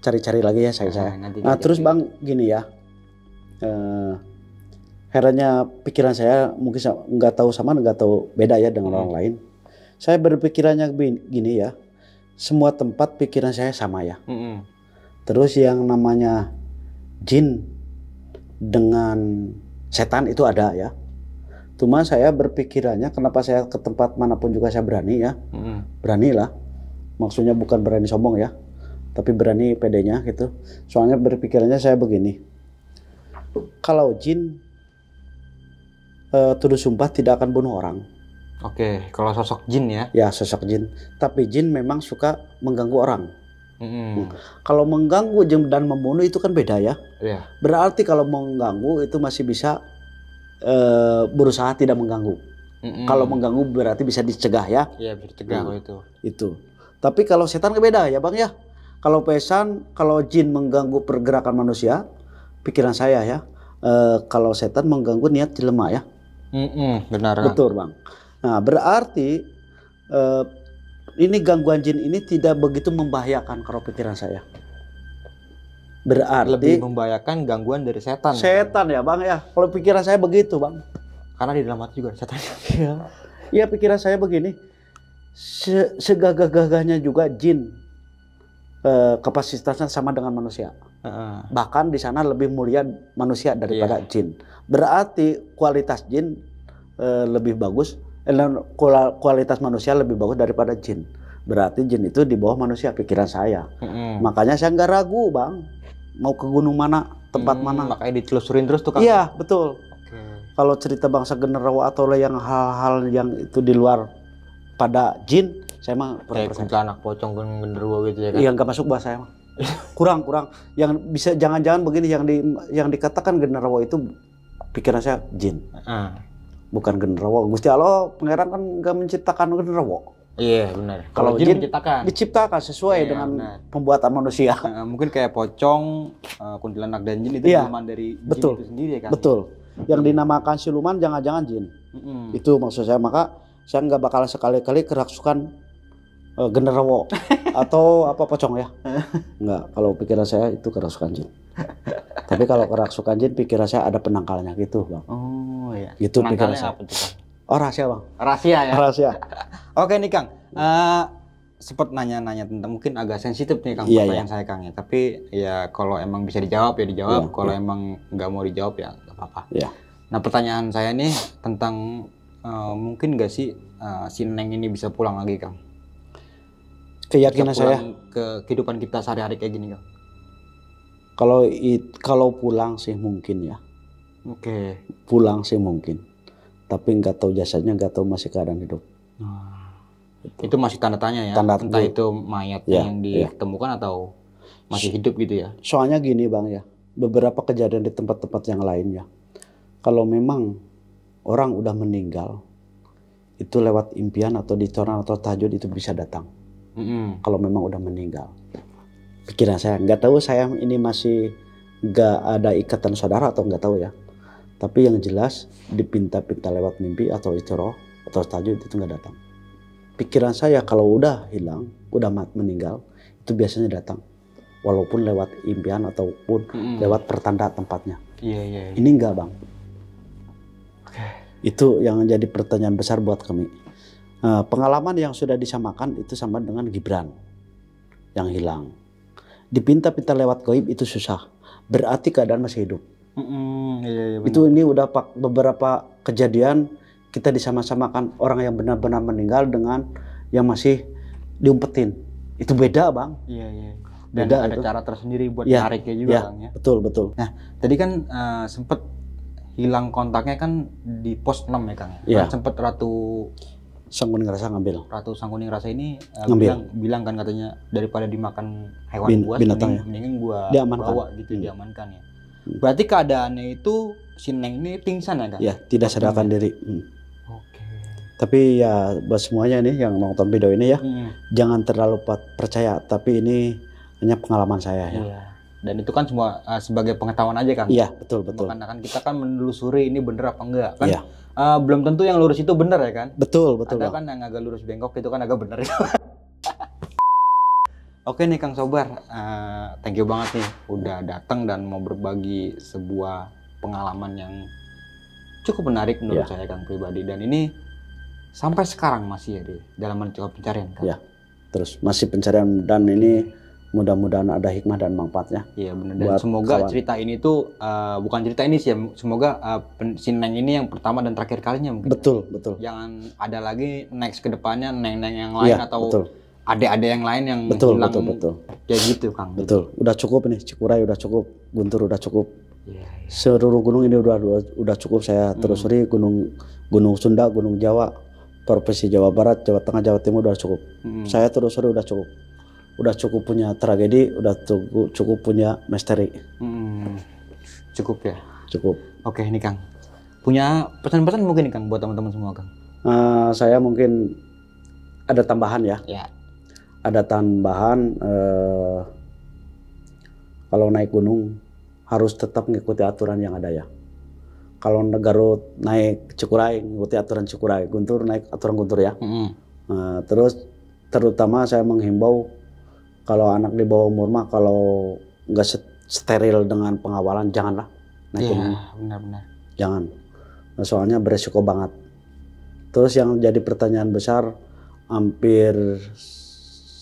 cari lagi ya saya. Nah, terus Bang gini ya. Herannya pikiran saya mungkin nggak tahu beda ya dengan orang lain. Saya berpikirannya gini ya. Semua tempat pikiran saya sama ya. Terus yang namanya jin dengan setan itu ada ya. Cuma saya berpikirannya kenapa saya ke tempat manapun juga saya berani ya. Beranilah. Maksudnya bukan berani sombong ya. Tapi berani pedenya gitu. Soalnya berpikirannya saya begini. Kalau jin tuduh sumpah tidak akan bunuh orang. Oke, kalau sosok jin ya? Ya sosok jin. Tapi jin memang suka mengganggu orang. Kalau mengganggu dan membunuh itu kan beda ya. Berarti kalau mengganggu itu masih bisa berusaha tidak mengganggu. Kalau mengganggu berarti bisa dicegah ya. Iya bisa dicegah kalau itu. Itu. Tapi kalau setan beda ya Bang ya. Kalau kalau jin mengganggu pergerakan manusia, pikiran saya ya. Kalau setan mengganggu niat jelema ya. Benar. Betul Bang. Nah berarti ini gangguan jin ini tidak begitu membahayakan kalau pikiran saya. Berarti lebih membahayakan gangguan dari setan. Setan ya Bang ya. Kalau pikiran saya begitu Bang. Karena di dalam hati juga setan. Iya pikiran saya begini. Segagah-gagahnya juga jin kapasitasnya sama dengan manusia. Bahkan di sana lebih mulia manusia daripada jin. Berarti kualitas jin lebih bagus. Kualitas manusia lebih bagus daripada jin. Berarti jin itu di bawah manusia pikiran saya. Makanya saya nggak ragu Bang. Mau ke gunung mana, tempat mana. Makanya ditelusurin terus tuh Kang. Iya betul. Kalau cerita bangsa genderuwo atau yang hal-hal yang itu di luar pada jin, saya mah kayak kuntilanak, pocong, genderuwo gitu ya kan. Iya nggak masuk bahasa saya mah. Kurang. Yang bisa jangan-jangan begini yang dikatakan genderuwo itu pikiran saya jin. Bukan genderuwo. Gusti Allah Pangeran kan nggak menciptakan genderuwo. Iya benar. Kalau jin diciptakan sesuai dengan pembuatan manusia. Mungkin kayak pocong, kuntilanak dan jin itu cuma dari jin itu sendiri kan. Betul. Yang dinamakan siluman jangan-jangan jin. Itu maksud saya. Maka saya nggak bakal sekali-kali kerasukan genderuwo atau apa pocong ya. Enggak. Kalau pikiran saya itu kerasukan jin. Tapi kalau kerasukan jin pikiran saya ada penangkalnya gitu Bang. Oh iya. Itu pikiran saya. Apa tuh, Kang? Oh rahasia Bang. Rahasia ya. Rahasia. Oke nih Kang. Sempat nanya-nanya tentang mungkin agak sensitif nih Kang pertanyaan saya Kang ya. Tapi ya kalau emang bisa dijawab ya dijawab. Kalau emang nggak mau dijawab ya nggak apa-apa. Nah pertanyaan saya nih tentang mungkin nggak sih si Neng ini bisa pulang lagi Kang? Keyakinan bisa pulang saya ke kehidupan kita sehari-hari kayak gini Kang. Kalau pulang sih mungkin ya. Oke. Pulang sih mungkin. Tapi nggak tahu jasadnya, nggak tahu masih keadaan hidup. Itu masih tanda tanya ya. Tanda Entah tanya. itu mayatnya Ya, yang ya. ditemukan atau masih hidup gitu ya. Soalnya gini Bang ya, beberapa kejadian di tempat-tempat yang lain ya. Kalau memang orang udah meninggal, itu lewat impian atau dicoran atau tahajud itu bisa datang. Kalau memang udah meninggal. Pikiran saya, nggak tahu saya ini masih nggak ada ikatan saudara atau nggak tahu ya. Tapi yang jelas dipinta-pinta lewat mimpi atau istiroh atau tahajud itu nggak datang. Pikiran saya kalau udah hilang, udah meninggal, itu biasanya datang. Walaupun lewat impian ataupun lewat pertanda tempatnya. Iya. Ini enggak Bang. Itu yang jadi pertanyaan besar buat kami. Pengalaman yang sudah disamakan itu sama dengan Gibran yang hilang. Dipinta-pinta lewat goib itu susah. Berarti keadaan masih hidup. Iya, Itu ini udah beberapa kejadian kita disama-samakan orang yang benar-benar meninggal dengan yang masih diumpetin. Itu beda Bang. Iya. Dan Beda ada itu. cara tersendiri buat Ya, nariknya juga ya, Kang ya. Betul. Tadi kan sempet hilang kontaknya kan di pos 6 ya Kang. Iya. Kan sempet Ratu Sangguning Rasa ngambil. Sangguning Rasa ini Ngambil. bilang kan katanya daripada dimakan hewan buas binatang ya. mendingan gua Diamankan. bawa gitu, diamankan ya. Berarti keadaannya itu si Neng ini pingsan ya Kang? Ya, tidak sadarkan diri. Oke. Tapi ya buat semuanya nih yang nonton video ini ya, jangan terlalu percaya. Tapi ini hanya pengalaman saya ya. Iya. Dan itu kan semua sebagai pengetahuan aja Kang. Iya, betul. Karena kan kita kan menelusuri ini bener apa enggak kan. Iya. Belum tentu yang lurus itu bener ya kan. Betul Ada Bang. kan yang agak lurus bengkok itu kan agak bener. Oke nih Kang Sobar, thank you banget nih udah datang dan mau berbagi sebuah pengalaman yang cukup menarik menurut saya Kang pribadi, dan ini sampai sekarang masih ya di dalam mencoba pencarian Kang. Ya. Terus masih pencarian dan ini mudah-mudahan ada hikmah dan manfaatnya. Iya benar, dan Buat semoga kawan. cerita ini tuh bukan cerita ini sih ya, semoga si Neng ini yang pertama dan terakhir kalinya mungkin. Betul. Jangan ada lagi next ke depannya Neng-Neng yang lain Iya, atau betul. adik-adik yang lain yang Betul. hilang kayak gitu Kang. Betul. Udah cukup ini, Cikuray udah cukup, Guntur udah cukup. Iya. Seluruh gunung ini udah cukup saya telusuri, gunung Sunda, gunung Jawa, Provinsi Jawa Barat, Jawa Tengah, Jawa Timur udah cukup. Saya telusuri udah cukup. Udah cukup punya tragedi, udah cukup punya misteri. Cukup ya. Cukup. Oke ini Kang. Punya pesan-pesan mungkin nih Kang buat teman-teman semua Kang. Saya mungkin ada tambahan ya. Ya. Ada tambahan kalau naik gunung harus tetap mengikuti aturan yang ada ya. Kalau Garut naik Cikuray mengikuti aturan Cikuray, Guntur naik aturan Guntur ya. Terus terutama saya menghimbau kalau anak di bawah umur mah kalau nggak steril dengan pengawalan janganlah naik gunung. Benar-benar. Jangan. Soalnya beresiko banget. Terus yang jadi pertanyaan besar hampir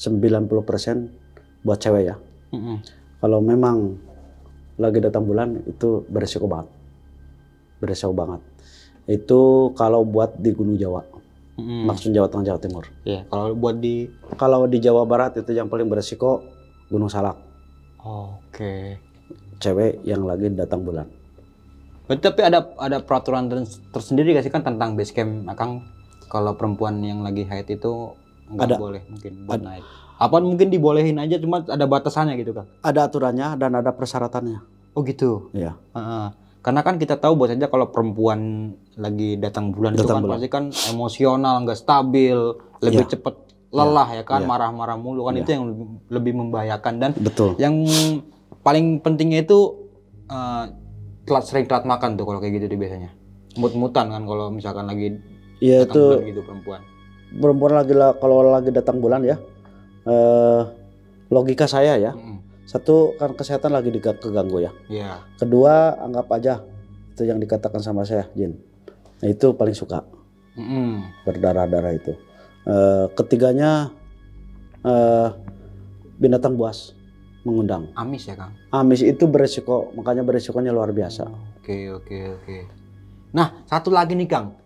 90% buat cewek ya. Kalau memang lagi datang bulan itu beresiko banget. Beresiko banget. Itu kalau buat di Gunung Jawa. Maksud Jawa Tengah, Jawa Timur. Iya, Kalau di Jawa Barat itu yang paling beresiko Gunung Salak. Oke. Cewek yang lagi datang bulan. Berarti tapi ada peraturan tersendiri gak sih kan tentang base camp Akang, kalau perempuan yang lagi haid itu nggak boleh mungkin buat naik. Apa mungkin dibolehin aja cuma ada batasannya gitu Kang? Ada aturannya dan ada persyaratannya. Oh gitu. Iya. Karena kan kita tahu bahwa saja kalau perempuan lagi datang bulan itu kan pasti kan emosional, nggak stabil, lebih cepat lelah ya kan, marah-marah mulu kan, itu yang lebih membahayakan. Dan betul. Yang paling pentingnya itu sering telat makan tuh kalau kayak gitu biasanya. Mut-mutan kan kalau misalkan lagi datang itu bulan gitu perempuan. Perempuan kalau lagi datang bulan ya, logika saya ya. Satu kan kesehatan lagi keganggu ya. Iya. Kedua anggap aja itu yang dikatakan sama saya Jin. Nah itu paling suka berdarah-darah itu. Ketiganya binatang buas mengundang. Amis ya Kang. Amis itu beresiko, makanya beresikonya luar biasa. Oke. Nah satu lagi nih Kang,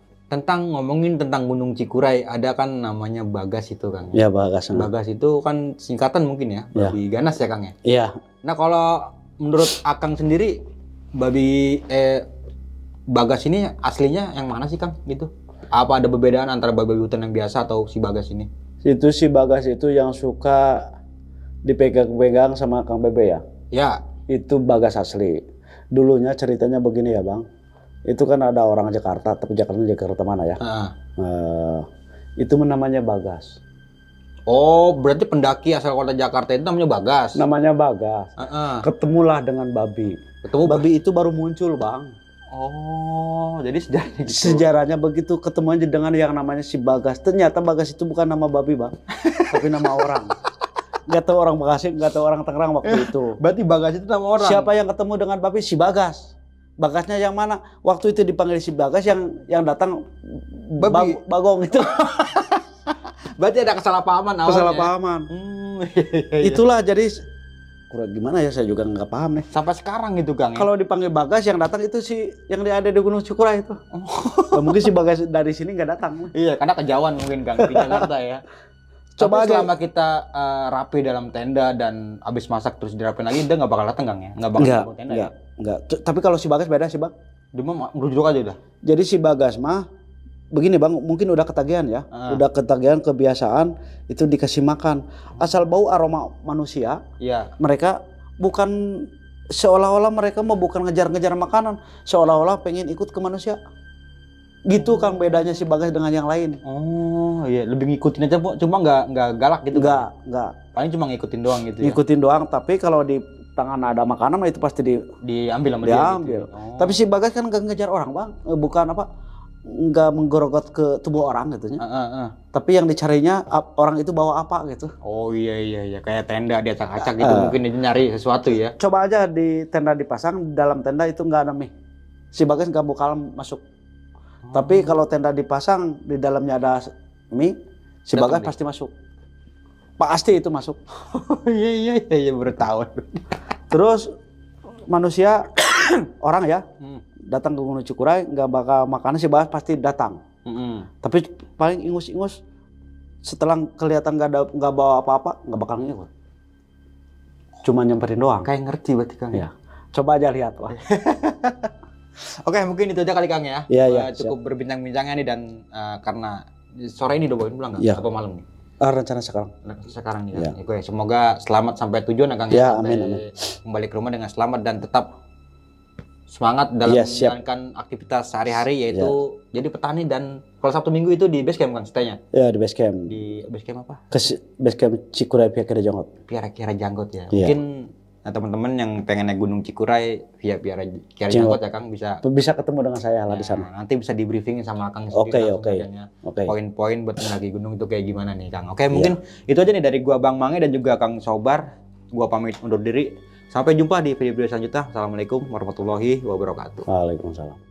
ngomongin tentang Gunung Cikuray, ada kan namanya Bagas itu Kang. Ya Bagas. Bagas itu kan singkatan mungkin ya, babi ganas ya Kang ya. Iya. Nah kalau menurut Akang sendiri babi Bagas ini aslinya yang mana sih Kang gitu? Apa ada perbedaan antara babi hutan yang biasa atau si Bagas ini? Itu si Bagas itu yang suka dipegang-pegang sama Kang Bebe ya? Ya. Itu Bagas asli. Dulunya ceritanya begini ya Bang. Itu kan ada orang Jakarta, tapi Jakarta mana ya? Itu namanya Bagas. Oh, berarti pendaki asal kota Jakarta itu namanya Bagas? Namanya Bagas. Ketemulah dengan babi. Babi itu baru muncul Bang. Oh, jadi sejarahnya gitu. Sejarahnya begitu, ketemuannya dengan yang namanya si Bagas. Ternyata Bagas itu bukan nama babi Bang, tapi nama orang. Gak tahu orang Bekasi, gak tahu orang Tangerang waktu itu. Berarti Bagas itu nama orang? Siapa yang ketemu dengan babi? Si Bagas. Bagasnya yang mana? Waktu itu dipanggil si Bagas, yang datang babi. Bagong itu. Berarti ada kesalahpahaman awalnya. Kesalahpahaman. Itulah jadi kurang gimana ya, saya juga nggak paham nih. Sampai sekarang gitu Kang. Kalau dipanggil Bagas yang datang itu si yang ada di Gunung Cikuray itu. Nah, mungkin si Bagas dari sini nggak datang. Iya, karena kejauhan mungkin Kang di Jakarta ya. Coba selama kita rapi dalam tenda dan habis masak terus dirapin lagi, dia nggak bakal datang Kang ya? Nggak bakal datang tenda ya? Enggak. Tapi kalau si Bagas beda sih Bang. Dia mah merujuk aja udah. Jadi si Bagas mah begini Bang, mungkin udah ketagihan ya. Udah ketagihan, kebiasaan itu dikasih makan. Asal bau aroma manusia. Iya. Mereka bukan seolah-olah mereka mau bukan ngejar-ngejar makanan, seolah-olah pengen ikut ke manusia. Gitu Kang bedanya si Bagas dengan yang lain. Oh iya, lebih ngikutin aja Bu, cuma nggak galak gitu. Nggak. Paling cuma ngikutin doang gitu ya. Ngikutin doang, tapi kalau di tangan ada makanan itu pasti diambil sama dia. Diambil. Gitu. Oh. Tapi si Bagas kan nggak ngejar orang Bang, bukan apa, nggak menggorogot ke tubuh orang gitu ya. Tapi yang dicarinya orang itu bawa apa gitu. Oh iya, kayak tenda di acak-acak gitu mungkin dia nyari sesuatu ya. Coba aja di tenda dipasang, dalam tenda itu nggak ada mie. Si Bagas nggak bakal masuk. Tapi kalau tenda dipasang di dalamnya ada mie, si Bagas pasti masuk. Pasti itu masuk. Iya bertahun. Terus manusia orang ya datang ke Gunung Cikuray nggak bakal makan, si Bagas pasti datang. Tapi paling ingus-ingus setelah kelihatan nggak bawa apa-apa nggak bakal ngikut. Cuma nyamperin doang. Kayak ngerti berarti Kang. Ya. Coba aja lihat Wah. Oke, mungkin itu aja kali Kang ya. Iya, cukup berbincang-bincangnya nih dan karena sore ini udah boleh pulang nggak? Ya. Atau malam nih? Rencana sekarang. Sekarang nih. Ya. Oke, semoga selamat sampai tujuan ya Kang. Ya, sampai amin. kembali ke rumah dengan selamat dan tetap semangat dalam menjalankan aktivitas sehari-hari yaitu jadi petani, dan kalau Sabtu Minggu itu di base camp Kang stay-nya? Ya, di base camp. Di base camp apa? Base camp Cikuray via Kiara Janggot. Kiara Janggot ya. Ya. Mungkin teman-teman yang pengen naik Gunung Cikuray via Kiara Janggot ya Kang bisa ketemu dengan saya lah di sana. Nanti bisa di briefingin sama Kang Oke. Poin-poin buat mendaki gunung itu kayak gimana nih Kang. Oke, mungkin itu aja nih dari gua Bang Mange dan juga Kang Sobar. Gua pamit undur diri. Sampai jumpa di video-video selanjutnya. Assalamualaikum warahmatullahi wabarakatuh. Waalaikumsalam.